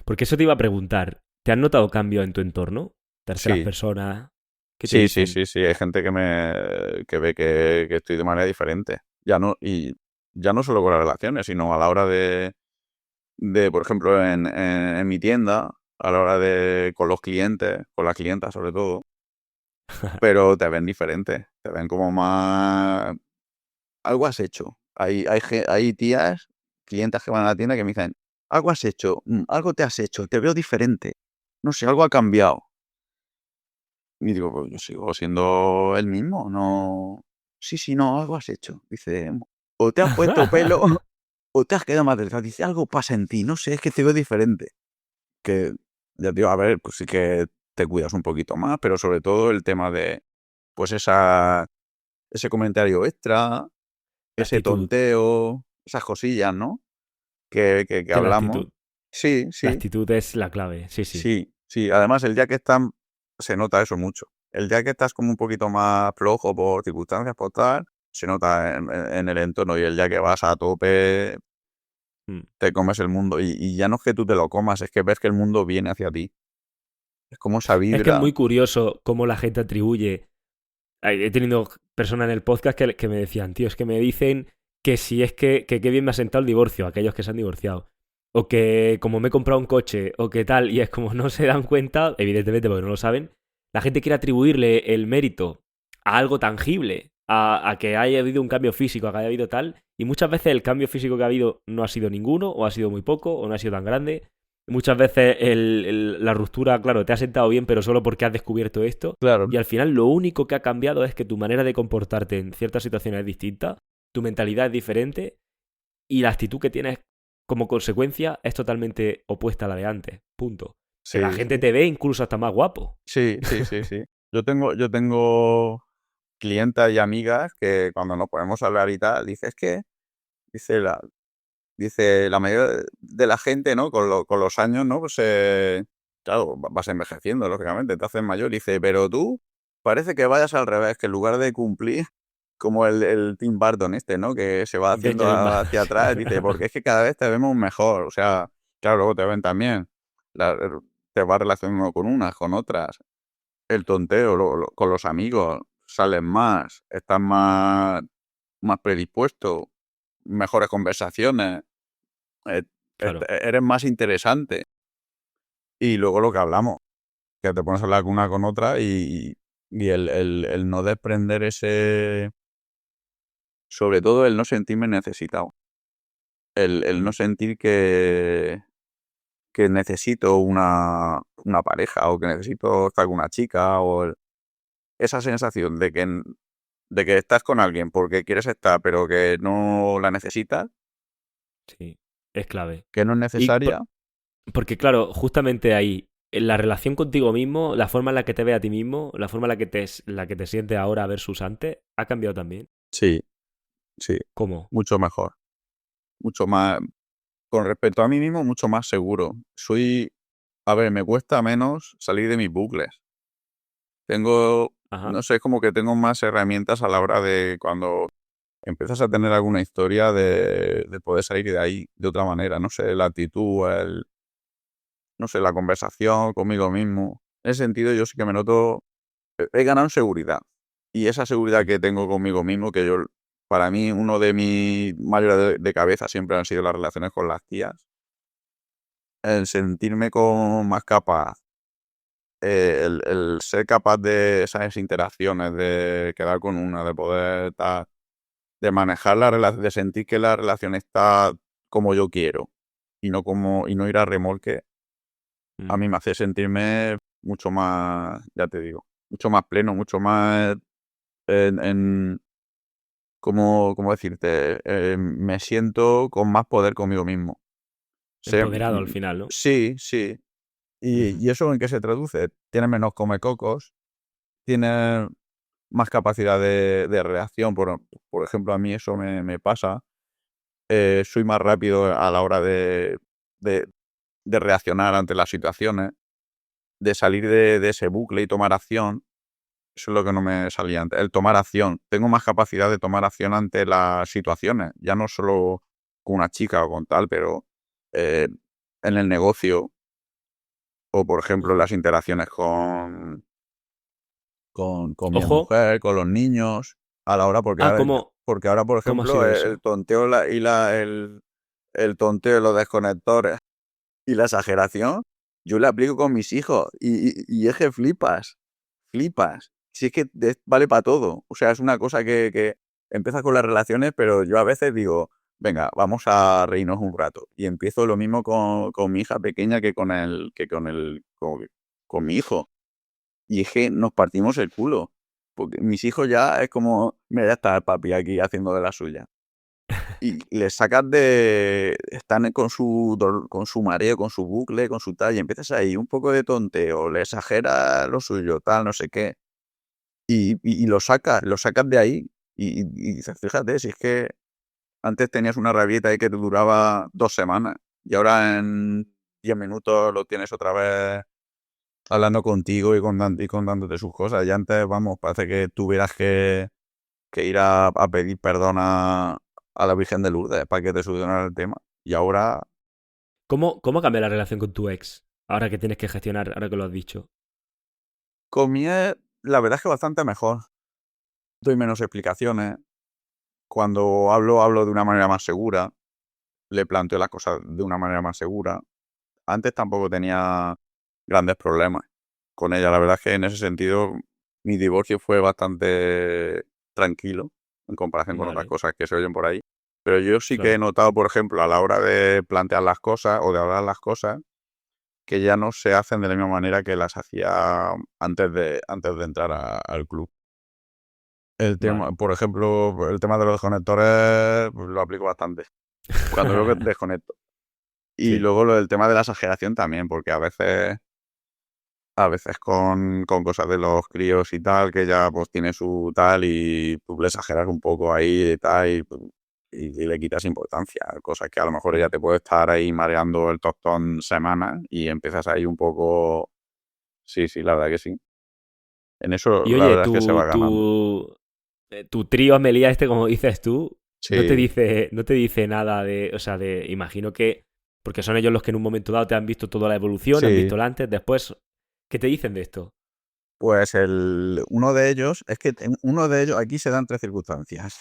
porque eso te iba a preguntar. ¿Te has notado cambio en tu entorno? Terceras Sí, personas. ¿Qué te sí, sí, dicen? sí, sí. Hay gente que ve que estoy de manera diferente. Ya no solo con las relaciones, sino a la hora por ejemplo, en mi tienda, a la hora con los clientes, con las clientas sobre todo, pero te ven diferente, te ven como más... Algo has hecho. Hay tías, clientas que van a la tienda que me dicen, algo has hecho, algo te has hecho, te veo diferente. No sé, algo ha cambiado. Y digo, pues yo sigo siendo el mismo, no. Sí, sí, no, algo has hecho. Dice, o te has puesto pelo o te has quedado más delgado. Dice, algo pasa en ti, no sé, es que te veo diferente. Que, ya te digo, a ver, pues sí que te cuidas un poquito más, pero sobre todo el tema de, pues ese comentario extra, La ese actitud. tonteo, esas cosillas, ¿no? Que Que la hablamos. actitud. Sí, La sí. actitud es la clave. Sí, sí. Sí, sí. Además, el día que están, se nota eso mucho. El día que estás como un poquito más flojo por circunstancias, por tal, se nota en el entorno. Y el día que vas a tope, Mm. te comes el mundo. Y ya no es que tú te lo comas, es que ves que el mundo viene hacia ti. Es como esa Es que es vibra. muy curioso cómo la gente atribuye. He tenido personas en el podcast que me decían, tío, es que me dicen que si es que qué bien me ha sentado el divorcio, aquellos que se han divorciado. O que como me he comprado un coche, o que tal, y es como no se dan cuenta, evidentemente porque no lo saben, la gente quiere atribuirle el mérito a algo tangible, a que haya habido un cambio físico, a que haya habido tal, y muchas veces el cambio físico que ha habido no ha sido ninguno, o ha sido muy poco, o no ha sido tan grande. Muchas veces la ruptura, claro, te ha sentado bien, pero solo porque has descubierto esto. Claro, Y al final lo único que ha cambiado es que tu manera de comportarte en ciertas situaciones es distinta, tu mentalidad es diferente y la actitud que tienes como consecuencia es totalmente opuesta a la de antes. Punto. Que la sí, gente sí. te ve incluso hasta más guapo. Sí, sí, sí, sí. Yo tengo clientas y amigas que cuando nos ponemos a hablar y tal, dice la mayoría de la gente, ¿no? Con los años, ¿no? Pues, claro, vas envejeciendo, lógicamente, te haces mayor. Dice, pero tú parece que vayas al revés, que en lugar de cumplir, como el Tim Burton este, ¿no? Que se va haciendo Benjamin hacia atrás, dice, porque es que cada vez te vemos mejor. O sea, claro, luego te ven también. la- Te vas relacionando con unas, con otras. El tonteo, con los amigos, sales más, estás más predispuesto, mejores conversaciones, eh, Claro, eres más interesante. Y luego lo que hablamos, que te pones a hablar una con otra y el no desprender sobre todo el no sentirme necesitado, el no mm, sentir que necesito una pareja o que necesito estar con una chica esa sensación de que estás con alguien porque quieres estar pero que no la necesitas, sí, es clave. que no es Y necesaria. porque claro, justamente ahí, en la relación contigo mismo, la forma en la que te ve a ti mismo, la forma en la que te sientes ahora versus antes, ha cambiado también. Sí, sí, ¿Cómo? mucho mejor, mucho más, con respecto a mí mismo, mucho más seguro. A ver, me cuesta menos salir de mis bucles. Ajá, No sé, como que tengo más herramientas a la hora de cuando empiezas a tener alguna historia de poder salir de ahí de otra manera. No sé, la actitud, no sé, la conversación conmigo mismo. En ese sentido, yo sí que me noto, he ganado en seguridad. Y esa seguridad que tengo conmigo mismo, que yo, para mí, uno de mis mayores de cabeza siempre han sido las relaciones con las tías. El sentirme más capaz, el ser capaz de esas interacciones, de quedar con una, de poder tal, de manejar la relación, de sentir que la relación está como yo quiero y no ir a remolque, a mí me hace sentirme mucho más, ya te digo, mucho más pleno, mucho más en ¿cómo decirte? Me siento con más poder conmigo mismo. Sé, Empoderado al final, ¿no? sí, sí. Ujú. ¿Y eso en qué se traduce? Tienes menos comecocos, tienes más capacidad de reacción. Por ejemplo, a mí eso me pasa. Soy más rápido a la hora de, de reaccionar ante las situaciones, de salir de ese bucle y tomar acción. Eso es lo que no me salía antes, el tomar acción. Tengo más capacidad de tomar acción ante las situaciones, ya no solo con una chica o con tal, pero eh, en el negocio o, por ejemplo, Ujú. las interacciones con mi Ojo. mujer, con los niños, a la hora, Ah, ¿cómo, porque ahora, por cómo ha ejemplo, sido el eso? tonteo el tonteo, los desconectores y la exageración, yo la aplico con mis hijos y es que flipas, flipas. Si es que vale para todo. O sea, es una cosa que empieza con las relaciones, pero yo a veces digo, venga, vamos a reírnos un rato. Y empiezo lo mismo con mi hija pequeña con mi hijo. Y es que nos partimos el culo. Porque mis hijos ya es como, mira, ya está el papi aquí haciendo de la suya. Y les sacas están con su mareo, con su bucle, con su tal, y empiezas ahí un poco de tonteo, le exageras lo suyo, tal, no sé qué, y lo sacas de ahí, y dices, fíjate, si es que antes tenías una rabieta ahí que te duraba 2 semanas, y ahora en 10 minutos lo tienes otra vez hablando contigo y contándote sus cosas. Y antes, vamos, parece que tuvieras que ir a pedir perdón a la Virgen de Lourdes para que te solucionara el tema. Y ahora, ¿Cómo cambia la relación con tu ex? Ahora que tienes que gestionar, ahora que lo has dicho. con mi ex, la verdad es que bastante mejor. Doy menos explicaciones. Cuando hablo de una manera más segura. Le planteo las cosas de una manera más segura. Antes tampoco tenía grandes problemas con ella. La verdad es que en ese sentido mi divorcio fue bastante tranquilo en comparación con otras Vale, cosas que se oyen por ahí. Pero yo sí que he claro. notado, por ejemplo, a la hora de plantear las cosas o de hablar las cosas, que ya no se hacen de la misma manera que las hacía antes de entrar al club. El tema, Vale. por ejemplo, el tema de los desconectores, pues, lo aplico bastante. Cuando veo que desconecto. Y Sí. luego lo del tema de la exageración también, porque a veces con cosas de los críos y tal, que ya pues tiene su tal y tú le exageras un poco ahí y tal y le quitas importancia. Cosas que a lo mejor ella Ujú. te puede estar ahí mareando el tostón semanas y empiezas ahí un poco. Sí, sí, la verdad que sí. En eso Y la oye, verdad es que se va ganando. tu trío Amelia este, como dices tú, Sí, no te dice nada de, o sea, de, imagino que, porque son ellos los que en un momento dado te han visto toda la evolución, han sí. visto el antes, después, ¿qué te dicen de esto? Pues uno de ellos, es que uno de ellos, aquí se dan tres circunstancias.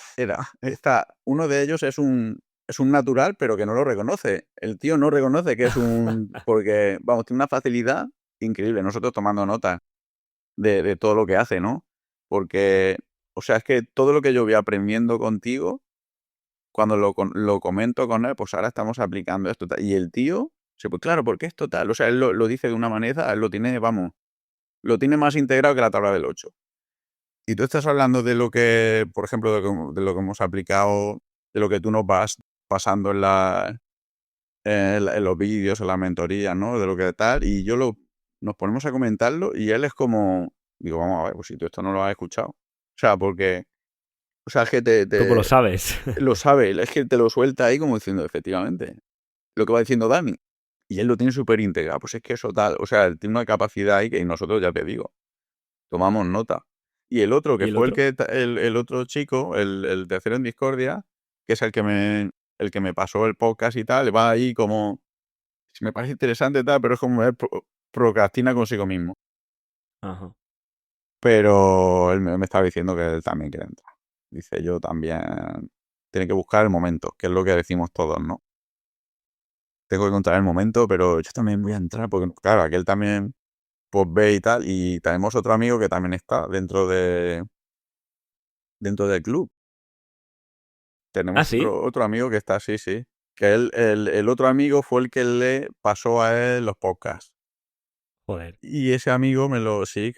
Uno de ellos es un natural, pero que no lo reconoce. El tío no reconoce que es porque, vamos, tiene una facilidad increíble. Nosotros tomando nota de todo lo que hace, ¿no? Porque, o sea, es que todo lo que yo voy aprendiendo contigo, cuando lo comento con él, pues ahora estamos aplicando esto. Y el tío, sí, pues claro, porque es total. O sea, él lo dice de una manera, él lo tiene, vamos, lo tiene más integrado que la tabla del 8. Y tú estás hablando de lo que, por ejemplo, de lo que hemos aplicado, de lo que tú nos vas pasando en los vídeos, en la mentoría, ¿no? De lo que tal, y nos ponemos a comentarlo y él es como, digo, vamos a ver, pues si tú esto no lo has escuchado. O sea, porque, o sea, es que ¿Cómo lo sabes? lo sabe, es que te lo suelta ahí como diciendo, efectivamente, lo que va diciendo Dani. Y él lo tiene súper integrado, pues es que eso tal, o sea, él tiene una capacidad ahí que nosotros, ya te digo, tomamos nota. Y el otro, ¿Y que el fue otro? el otro chico, el tercero en discordia, que es el que me pasó el podcast y tal, va ahí como, si me parece interesante tal, pero es como él procrastina consigo mismo. Ajá. Pero él me estaba diciendo que él también quiere entrar. Dice, yo también. Tiene que buscar el momento, que es lo que decimos todos, ¿no? Tengo que encontrar el momento, pero yo también voy a entrar, porque claro, aquel también pues ve y tal. Y tenemos otro amigo que también está dentro del club. Ah, Tenemos sí. otro amigo que está, sí, sí. Que el otro amigo fue el que le pasó a él los podcasts. Joder. Y ese amigo sí,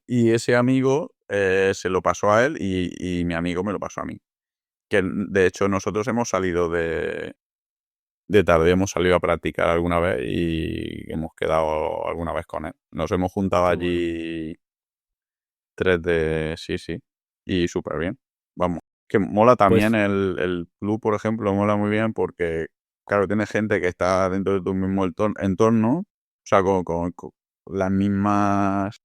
y ese amigo se lo pasó a él y mi amigo me lo pasó a mí. Que de hecho nosotros hemos salido de tarde, hemos salido a practicar alguna vez y hemos quedado alguna vez con él. Nos hemos juntado Qué bueno. allí sí, sí, y súper bien. Vamos, que mola también Pues el club, por ejemplo, mola muy bien porque, claro, tiene gente que está dentro de tu mismo entorno, o sea, con las mismas,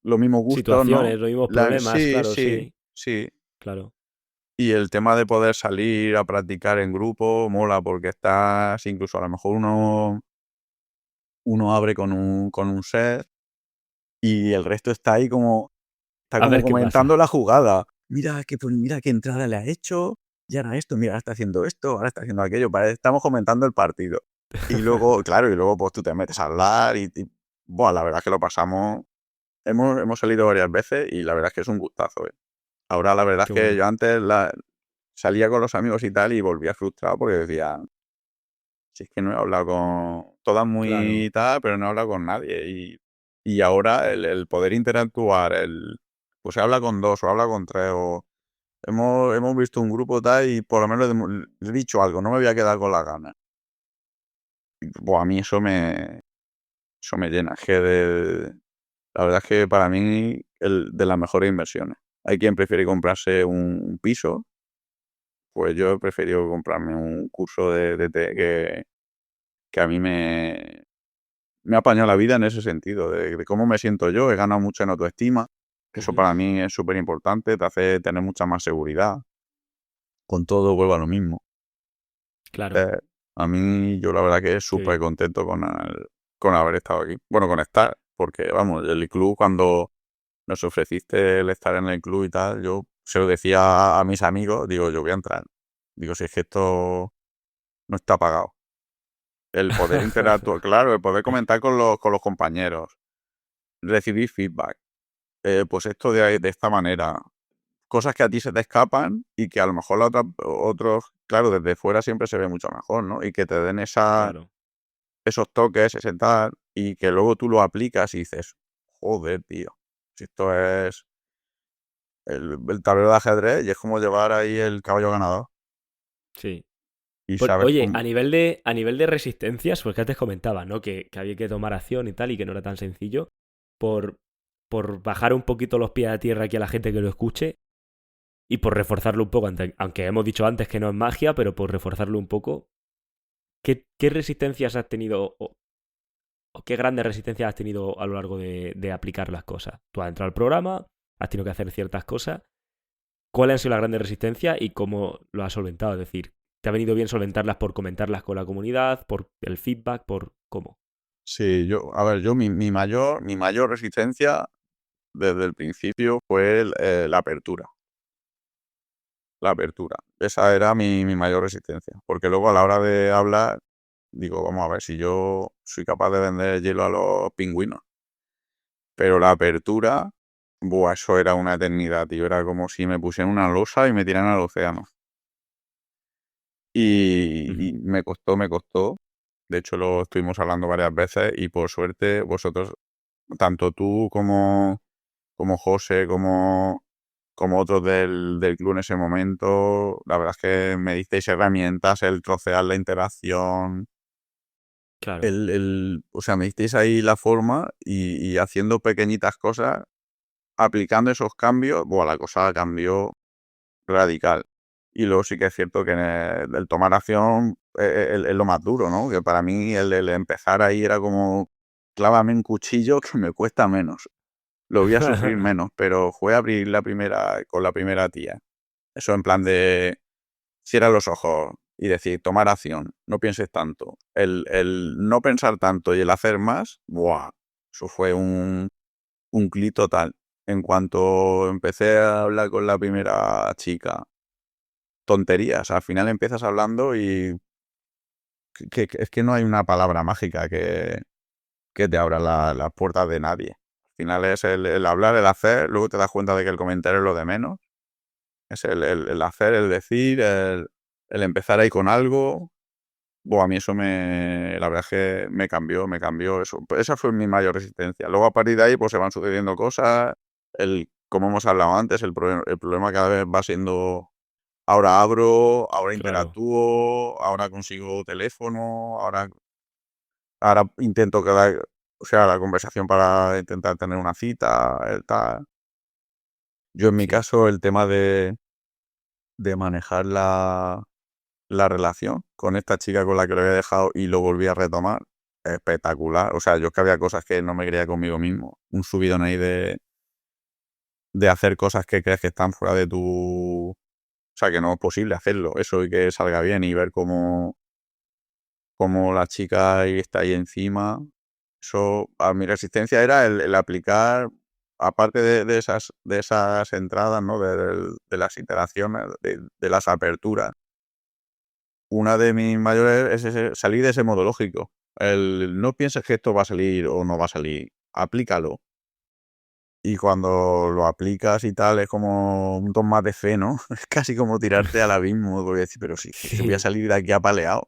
los mismos gustos, ¿no? situaciones, los mismos problemas, Sí, claro, sí, sí. sí. Claro. Y el tema de poder salir a practicar en grupo mola porque estás, incluso a lo mejor uno abre con un set y el resto está A como ver qué comentando pasa. la jugada. Pues mira qué entrada le ha hecho, y ahora esto, mira, ahora está haciendo esto, ahora está haciendo aquello. Estamos comentando el partido. Y luego, claro, pues tú te metes a hablar bueno, la verdad es que lo pasamos. Hemos salido varias veces y la verdad es que es un gustazo, ¿eh? Ahora la verdad es Qué que bueno. yo antes salía con los amigos y tal y volvía frustrado porque decía, si es que no he hablado con todas muy Claro. tal, pero no he hablado con nadie. Y ahora el poder interactuar, pues se habla con dos o habla con tres, o hemos visto un grupo tal y por lo menos le he dicho algo, no me voy a quedar con la gana. Buah, a mí eso me llena. La verdad es que para mí de las mejores inversiones. Hay quien prefiere comprarse un piso, pues yo he preferido comprarme un curso de té que a mí me ha apañado la vida en ese sentido, de cómo me siento yo. He ganado mucho en autoestima. Eso Ujú. para mí es súper importante, te hace tener mucha más seguridad. Con todo vuelvo a lo mismo. Claro. Eh, a mí, yo la verdad que Qué súper bien. contento con haber estado aquí. Bueno, con estar, porque vamos, el club, cuando nos ofreciste el estar en el club y tal, yo se lo decía a mis amigos, digo, yo voy a entrar. Digo, si es que esto no está pagado. El poder interactuar, claro, el poder comentar con los compañeros, recibir feedback. Pues esto de esta manera. Cosas que a ti se te escapan y que a lo mejor otros, claro, desde fuera siempre se ve mucho mejor, ¿no? Y que te den Claro. esos toques, ese tal, y que luego tú lo aplicas y dices, joder, tío, si esto es el tablero de ajedrez y es como llevar ahí el caballo ganador Sí. y Pues, sabes oye, cómo. a nivel de resistencias, pues que antes comentaba, ¿no? Que había que tomar acción y tal, y que no era tan sencillo. Por, por bajar un poquito los pies a tierra aquí a la gente que lo escuche y por reforzarlo un poco, aunque hemos dicho antes que no es magia, pero por reforzarlo un poco, ¿qué resistencias has tenido o qué grandes resistencias has tenido a lo largo de aplicar las cosas? Tú has entrado al programa, has tenido que hacer ciertas cosas. ¿Cuáles han sido las grandes resistencias y cómo lo has solventado? Es decir, ¿te ha venido bien solventarlas por comentarlas con la comunidad, por el feedback, por cómo? Sí, a ver, mi mayor resistencia desde el principio fue la apertura. La apertura. Esa era mi mayor resistencia. Porque luego a la hora de hablar, digo, vamos a ver si yo soy capaz de vender hielo a los pingüinos. Pero la apertura, buah, eso era una eternidad, tío. Era como si me pusieran una losa y me tiraran al océano. Y Ujú. me costó, me costó. De hecho, lo estuvimos hablando varias veces y por suerte vosotros, tanto tú como José, como otros del club en ese momento, la verdad es que me disteis herramientas, el trocear la interacción, Claro. o sea, me disteis ahí la forma y haciendo pequeñitas cosas, aplicando esos cambios, buah, la cosa cambió radical. Y luego sí que es cierto que el tomar acción es lo más duro, ¿no? Que para mí el empezar ahí era como clávame un cuchillo que me cuesta menos. Lo voy a sufrir menos, pero fue abrir con la primera tía. Eso en plan de cierra los ojos y decir, tomar acción, no pienses tanto. El no pensar tanto y el hacer más, ¡buah! Eso fue un clic total. En cuanto empecé a hablar con la primera chica, tonterías. Al final empiezas hablando y es que no hay una palabra mágica que te abra las puertas de nadie. Al final es el hablar, el hacer, luego te das cuenta de que el comentario es lo de menos. Es el hacer, el decir, el empezar ahí con algo. Buah, a mí eso la verdad es que me cambió eso. Pues esa fue mi mayor resistencia. Luego a partir de ahí pues se van sucediendo cosas. Como hemos hablado antes, el problema cada vez va siendo ahora abro, ahora Claro. interactúo, ahora consigo teléfono, ahora intento quedar, o sea, la conversación para intentar tener una cita, el tal. Yo en mi Sí. caso el tema de manejar la relación con esta chica con la que lo había dejado y lo volví a retomar, espectacular. O sea, yo es que había cosas que no me creía conmigo mismo. Un subidón ahí de hacer cosas que crees que están fuera de tu... O sea, que no es posible hacerlo, eso y que salga bien y ver cómo la chica ahí está ahí encima. Eso, a mi resistencia era el aplicar, aparte de esas entradas, ¿no? De las iteraciones, de las aperturas. Una de mis mayores es salir de ese modo lógico. No pienses que esto va a salir o no va a salir, aplícalo. Y cuando lo aplicas y tal, es como un ton más de fe, ¿no? Es casi como tirarte al abismo, porque decir, pero sí, que voy a Sí. salir de aquí apaleado.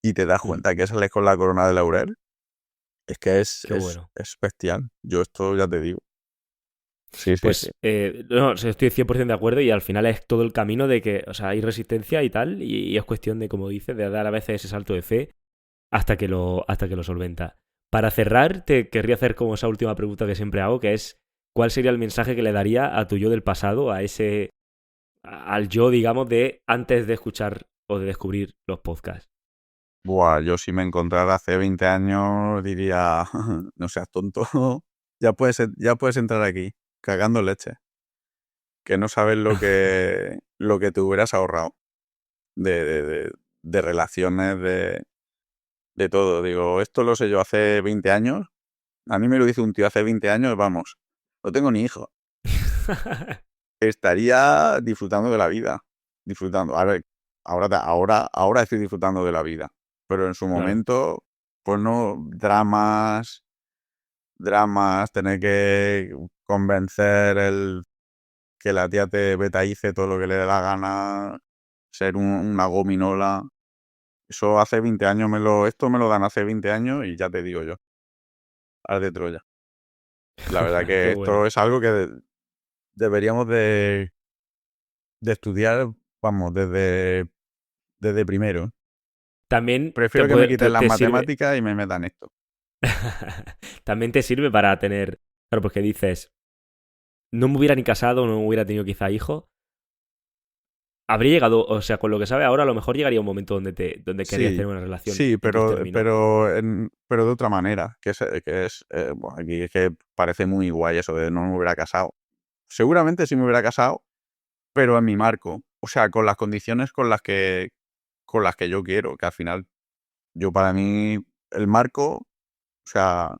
Y te das Mm, cuenta que sales con la corona de laurel. Es que es, qué es, bueno. es bestial. Yo esto ya te digo. Sí, sí, sí. Pues no, o sea, estoy 100% de acuerdo y al final es todo el camino de que, o sea, hay resistencia y tal, y es cuestión de, como dices, de dar a veces ese salto de fe hasta que lo solventa. Para cerrar, te querría hacer como esa última pregunta que siempre hago, que es, ¿cuál sería el mensaje que le daría a tu yo del pasado, al yo, digamos, de antes de escuchar o de descubrir los podcasts? Buah, yo si me encontrara hace 20 años diría, no seas tonto, ya puedes entrar aquí, cagando leche, que no sabes lo que te hubieras ahorrado de relaciones, de todo. Digo, esto lo sé yo hace 20 años, a mí me lo dice un tío hace 20 años, vamos, no tengo ni hijo. Estaría disfrutando de la vida, disfrutando. A ver, ahora estoy disfrutando de la vida, pero en su Claro. momento, pues no, dramas, tener que convencer que la tía te betaice todo lo que le dé la gana, ser una gominola. Eso hace 20 años, esto me lo dan hace 20 años y ya te digo yo, al de Troya. La verdad Qué que bueno. esto es algo que deberíamos de estudiar, vamos, desde primero. También Prefiero que me quiten las te sirve. matemáticas y me metan esto. También te sirve para tener. Claro, porque dices, no me hubiera ni casado, no me hubiera tenido quizá hijos. Habría llegado, o sea, con lo que sabe ahora, a lo mejor llegaría un momento donde querrías Sí, tener una relación sí, X pero, término. pero, pero de otra manera, bueno, aquí es que parece muy guay eso de no me hubiera casado. Seguramente sí me hubiera casado, pero en mi marco, o sea, con las condiciones con las que yo quiero, que al final, yo para mí, el marco, o sea,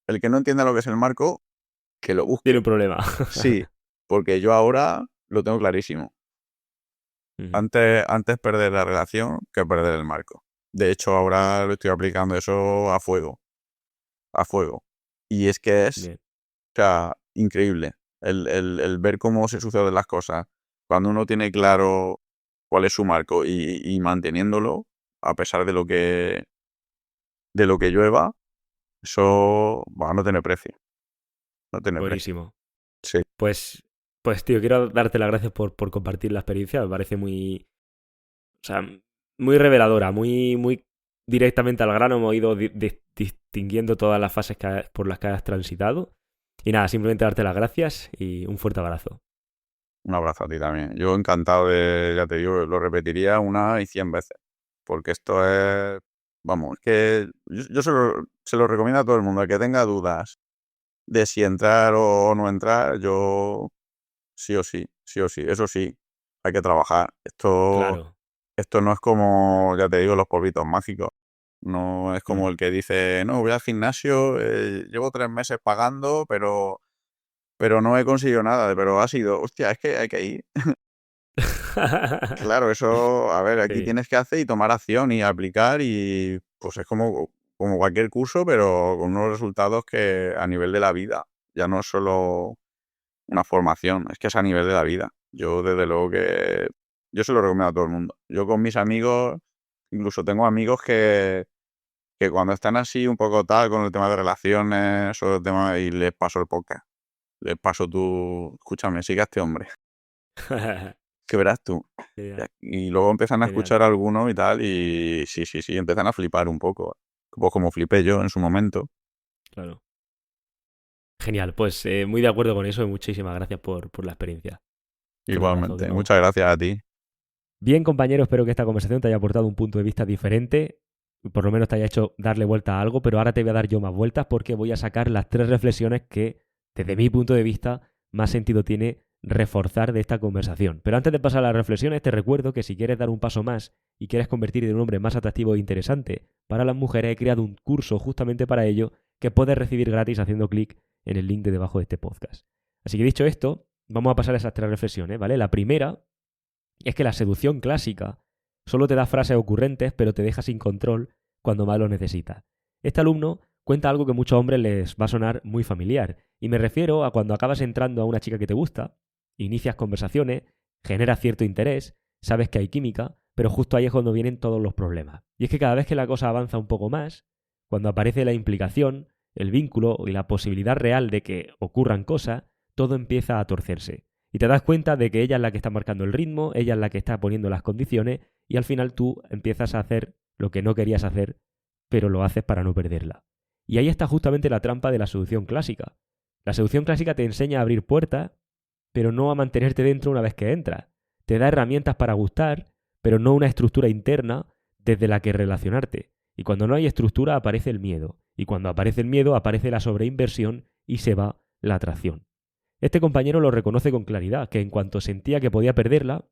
el que no entienda lo que es el marco, que lo Tiene busque. un problema. Sí, porque yo ahora lo tengo clarísimo. Ujú. Antes perder la relación que perder el marco. De hecho, ahora lo estoy aplicando eso a fuego, a fuego. Y es que es, Bien. o sea, increíble el ver cómo se suceden las cosas. Cuando uno tiene claro cuál es su marco y manteniéndolo, a pesar de lo que llueva, eso va, no tiene precio. No tiene precio. Buenísimo. Sí. Pues, pues tío, quiero darte las gracias por compartir la experiencia. Me parece muy, o sea, muy reveladora, muy directamente al grano. Hemos ido distinguiendo todas las fases por las que has transitado. Y nada, simplemente darte las gracias y un fuerte abrazo. Un abrazo a ti también. Yo encantado ya te digo, lo repetiría una y 100 veces. Porque esto es, vamos, es que yo se lo recomiendo a todo el mundo. El que tenga dudas de si entrar o no entrar, yo sí o sí, sí o sí. Eso sí, hay que trabajar. Esto, Claro. esto no es como, ya te digo, los polvitos mágicos. No es como el que dice, no, voy al gimnasio, llevo 3 meses pagando, pero no he conseguido nada. Pero ha sido, hostia, es que hay que ir. Claro, eso, a ver, aquí Sí, tienes que hacer y tomar acción y aplicar y pues es como cualquier curso, pero con unos resultados que a nivel de la vida, ya no es solo una formación, es que es a nivel de la vida. Yo desde luego que yo se lo recomiendo a todo el mundo. Yo con mis amigos, incluso tengo amigos que cuando están así un poco tal con el tema de relaciones o el tema y les paso el podcast, les paso escúchame, sigue a este hombre, que verás tú. genial, Y luego empiezan a genial, escuchar a algunos y tal, y sí, empiezan a flipar un poco. Pues como flipé yo en su momento. claro. Genial, pues muy de acuerdo con eso y muchísimas gracias por la experiencia. Te lo agradezco de Igualmente. nuevo. Muchas gracias a ti. Bien, compañero, espero que esta conversación te haya aportado un punto de vista diferente, por lo menos te haya hecho darle vuelta a algo, pero ahora te voy a dar yo más vueltas porque voy a sacar las 3 reflexiones que, desde mi punto de vista, más sentido tiene reforzar de esta conversación. Pero antes de pasar a las reflexiones, te recuerdo que si quieres dar un paso más y quieres convertirte en un hombre más atractivo e interesante para las mujeres, he creado un curso justamente para ello que puedes recibir gratis haciendo clic en el link de debajo de este podcast. Así que dicho esto, vamos a pasar a esas 3 reflexiones, ¿vale? La primera es que la seducción clásica solo te da frases ocurrentes, pero te deja sin control cuando más lo necesitas. Este alumno cuenta algo que a muchos hombres les va a sonar muy familiar, y me refiero a cuando acabas entrando a una chica que te gusta, inicias conversaciones, generas cierto interés, sabes que hay química, pero justo ahí es cuando vienen todos los problemas. Y es que cada vez que la cosa avanza un poco más, cuando aparece la implicación, el vínculo y la posibilidad real de que ocurran cosas, todo empieza a torcerse. Y te das cuenta de que ella es la que está marcando el ritmo, ella es la que está poniendo las condiciones y al final tú empiezas a hacer lo que no querías hacer, pero lo haces para no perderla. Y ahí está justamente la trampa de la seducción clásica. La seducción clásica te enseña a abrir puertas, pero no a mantenerte dentro una vez que entras. Te da herramientas para gustar, pero no una estructura interna desde la que relacionarte. Y cuando no hay estructura aparece el miedo. Y cuando aparece el miedo aparece la sobreinversión y se va la atracción. Este compañero lo reconoce con claridad, que en cuanto sentía que podía perderla,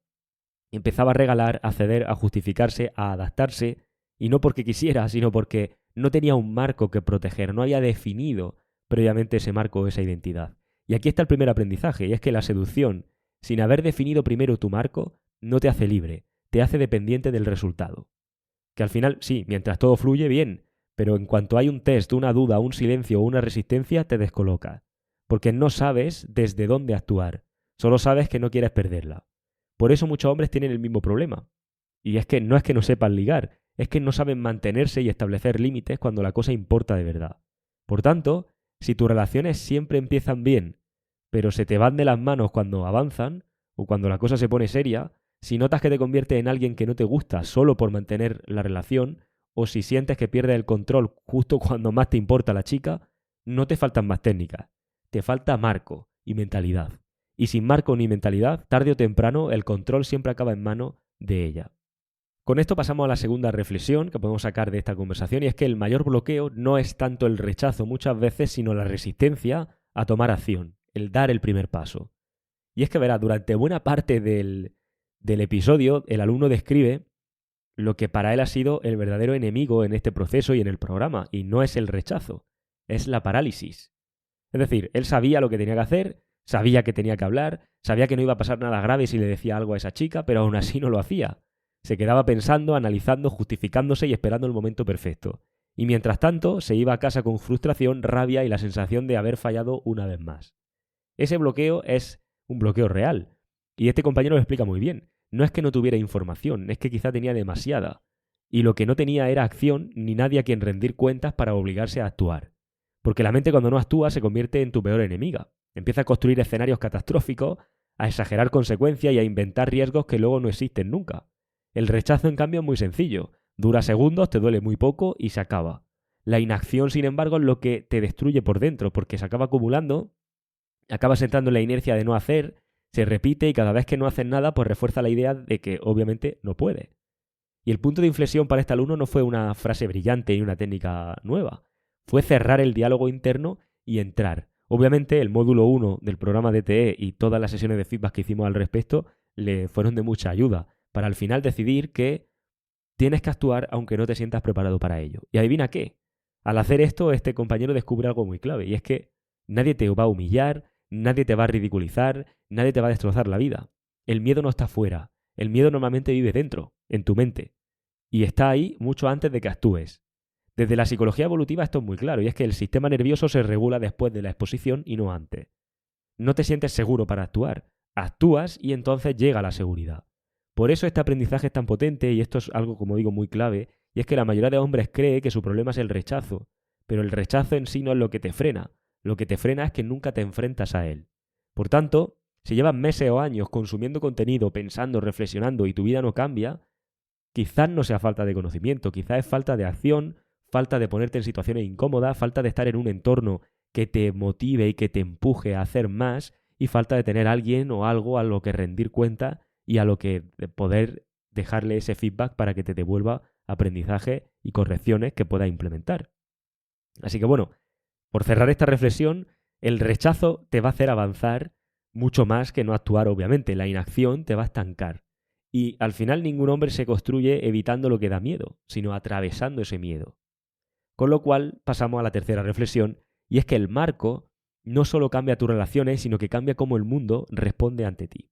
empezaba a regalar, a ceder, a justificarse, a adaptarse, y no porque quisiera, sino porque no tenía un marco que proteger, no había definido previamente ese marco o esa identidad. Y aquí está el primer aprendizaje, y es que la seducción, sin haber definido primero tu marco, no te hace libre, te hace dependiente del resultado. Que al final, sí, mientras todo fluye, bien, pero en cuanto hay un test, una duda, un silencio o una resistencia, te descoloca. Porque no sabes desde dónde actuar, solo sabes que no quieres perderla. Por eso muchos hombres tienen el mismo problema. Y es que no sepan ligar, es que no saben mantenerse y establecer límites cuando la cosa importa de verdad. Por tanto, si tus relaciones siempre empiezan bien, pero se te van de las manos cuando avanzan, o cuando la cosa se pone seria, si notas que te conviertes en alguien que no te gusta solo por mantener la relación, o si sientes que pierdes el control justo cuando más te importa la chica, no te faltan más técnicas, te falta marco y mentalidad. Y sin marco ni mentalidad, tarde o temprano el control siempre acaba en manos de ella. Con esto pasamos a la segunda reflexión que podemos sacar de esta conversación, y es que el mayor bloqueo no es tanto el rechazo muchas veces, sino la resistencia a tomar acción, el dar el primer paso. Y es que verá, durante buena parte del episodio, el alumno describe lo que para él ha sido el verdadero enemigo en este proceso y en el programa, y no es el rechazo, es la parálisis. Es decir, él sabía lo que tenía que hacer, sabía que tenía que hablar, sabía que no iba a pasar nada grave si le decía algo a esa chica, pero aún así no lo hacía. Se quedaba pensando, analizando, justificándose y esperando el momento perfecto. Y mientras tanto, se iba a casa con frustración, rabia y la sensación de haber fallado una vez más. Ese bloqueo es un bloqueo real. Y este compañero lo explica muy bien. No es que no tuviera información, es que quizá tenía demasiada. Y lo que no tenía era acción ni nadie a quien rendir cuentas para obligarse a actuar. Porque la mente cuando no actúa se convierte en tu peor enemiga. Empieza a construir escenarios catastróficos, a exagerar consecuencias y a inventar riesgos que luego no existen nunca. El rechazo, en cambio, es muy sencillo. Dura segundos, te duele muy poco y se acaba. La inacción, sin embargo, es lo que te destruye por dentro, porque se acaba acumulando, acabas entrando en la inercia de no hacer, se repite y cada vez que no haces nada, pues refuerza la idea de que obviamente no puede. Y el punto de inflexión para este alumno no fue una frase brillante y una técnica nueva, fue cerrar el diálogo interno y entrar. Obviamente el módulo 1 del programa DTE y todas las sesiones de feedback que hicimos al respecto le fueron de mucha ayuda para al final decidir que tienes que actuar aunque no te sientas preparado para ello. Y adivina qué. Al hacer esto, este compañero descubre algo muy clave, y es que nadie te va a humillar, nadie te va a ridiculizar, nadie te va a destrozar la vida. El miedo no está fuera. El miedo normalmente vive dentro, en tu mente. Y está ahí mucho antes de que actúes. Desde la psicología evolutiva esto es muy claro, y es que el sistema nervioso se regula después de la exposición y no antes. No te sientes seguro para actuar. Actúas y entonces llega la seguridad. Por eso este aprendizaje es tan potente, y esto es algo, como digo, muy clave, y es que la mayoría de hombres cree que su problema es el rechazo, pero el rechazo en sí no es lo que te frena. Lo que te frena es que nunca te enfrentas a él. Por tanto, si llevas meses o años consumiendo contenido, pensando, reflexionando y tu vida no cambia, quizás no sea falta de conocimiento, quizás es falta de acción, falta de ponerte en situaciones incómodas, falta de estar en un entorno que te motive y que te empuje a hacer más, y falta de tener a alguien o algo a lo que rendir cuenta y a lo que poder dejarle ese feedback para que te devuelva aprendizaje y correcciones que puedas implementar. Así que bueno, por cerrar esta reflexión, el rechazo te va a hacer avanzar mucho más que no actuar, obviamente. La inacción te va a estancar. Y al final ningún hombre se construye evitando lo que da miedo, sino atravesando ese miedo. Con lo cual pasamos a la tercera reflexión, y es que el marco no solo cambia tus relaciones, sino que cambia cómo el mundo responde ante ti.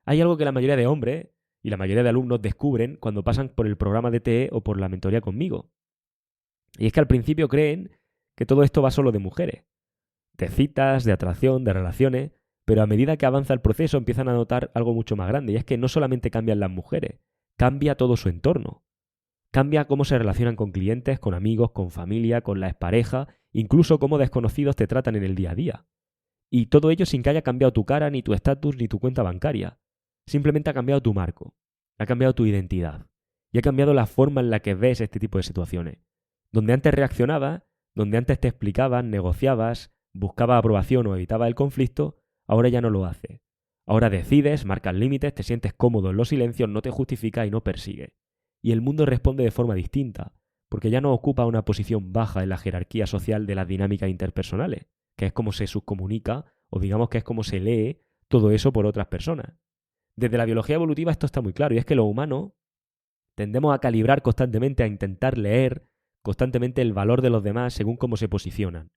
Hay algo que la mayoría de hombres y la mayoría de alumnos descubren cuando pasan por el programa de TE o por la mentoría conmigo. Y es que al principio creen que todo esto va solo de mujeres, de citas, de atracción, de relaciones, pero a medida que avanza el proceso empiezan a notar algo mucho más grande, y es que no solamente cambian las mujeres, cambia todo su entorno. Cambia cómo se relacionan con clientes, con amigos, con familia, con la expareja, incluso cómo desconocidos te tratan en el día a día. Y todo ello sin que haya cambiado tu cara, ni tu estatus, ni tu cuenta bancaria. Simplemente ha cambiado tu marco, ha cambiado tu identidad, y ha cambiado la forma en la que ves este tipo de situaciones. Donde antes reaccionabas, donde antes te explicabas, negociabas, buscabas aprobación o evitabas el conflicto, ahora ya no lo haces. Ahora decides, marcas límites, te sientes cómodo en los silencios, no te justificas y no persigues. Y el mundo responde de forma distinta, porque ya no ocupa una posición baja en la jerarquía social de las dinámicas interpersonales, que es como se subcomunica, o digamos que es como se lee todo eso por otras personas. Desde la biología evolutiva esto está muy claro, y es que los humanos tendemos a calibrar constantemente, a intentar leer constantemente el valor de los demás según cómo se posicionan.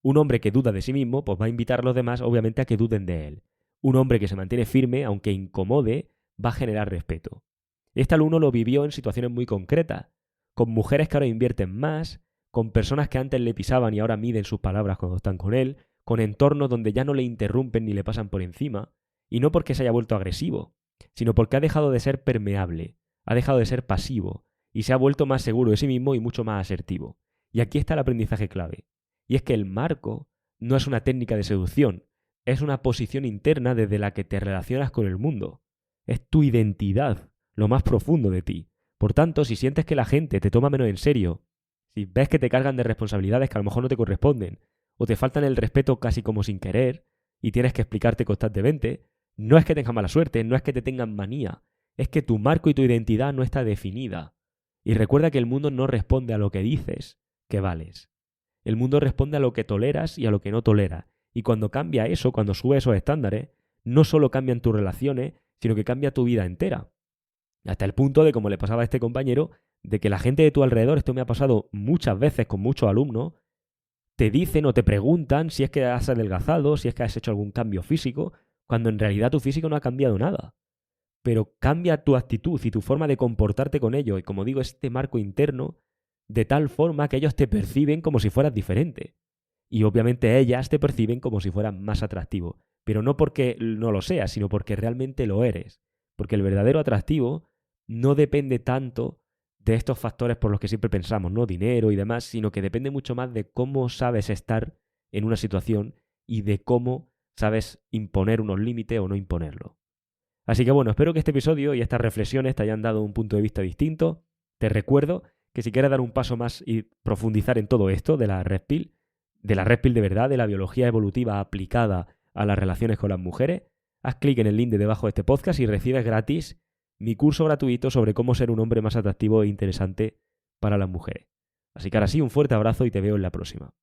Un hombre que duda de sí mismo, pues va a invitar a los demás, obviamente, a que duden de él. Un hombre que se mantiene firme, aunque incomode, va a generar respeto. Este alumno lo vivió en situaciones muy concretas, con mujeres que ahora invierten más, con personas que antes le pisaban y ahora miden sus palabras cuando están con él, con entornos donde ya no le interrumpen ni le pasan por encima, y no porque se haya vuelto agresivo, sino porque ha dejado de ser permeable, ha dejado de ser pasivo, y se ha vuelto más seguro de sí mismo y mucho más asertivo. Y aquí está el aprendizaje clave, y es que el marco no es una técnica de seducción, es una posición interna desde la que te relacionas con el mundo. Es tu identidad, lo más profundo de ti. Por tanto, si sientes que la gente te toma menos en serio, si ves que te cargan de responsabilidades que a lo mejor no te corresponden, o te faltan el respeto casi como sin querer, y tienes que explicarte constantemente, no es que tengas mala suerte, no es que te tengan manía, es que tu marco y tu identidad no está definida. Y recuerda que el mundo no responde a lo que dices que vales. El mundo responde a lo que toleras y a lo que no toleras. Y cuando cambia eso, cuando sube esos estándares, no solo cambian tus relaciones, sino que cambia tu vida entera. Hasta el punto de, como le pasaba a este compañero, de que la gente de tu alrededor, esto me ha pasado muchas veces con muchos alumnos, te dicen o te preguntan si es que has adelgazado, si es que has hecho algún cambio físico, cuando en realidad tu físico no ha cambiado nada. Pero cambia tu actitud y tu forma de comportarte con ellos, y como digo, este marco interno, de tal forma que ellos te perciben como si fueras diferente. Y obviamente ellas te perciben como si fueras más atractivo, pero no porque no lo seas, sino porque realmente lo eres. Porque el verdadero atractivo no depende tanto de estos factores por los que siempre pensamos, ¿no? Dinero y demás, sino que depende mucho más de cómo sabes estar en una situación y de cómo sabes imponer unos límites o no imponerlo. Así que bueno, espero que este episodio y estas reflexiones te hayan dado un punto de vista distinto. Te recuerdo que si quieres dar un paso más y profundizar en todo esto de la Red Pill de verdad, de la biología evolutiva aplicada a las relaciones con las mujeres, haz clic en el link de debajo de este podcast y recibes gratis mi curso gratuito sobre cómo ser un hombre más atractivo e interesante para las mujeres. Así que ahora sí, un fuerte abrazo y te veo en la próxima.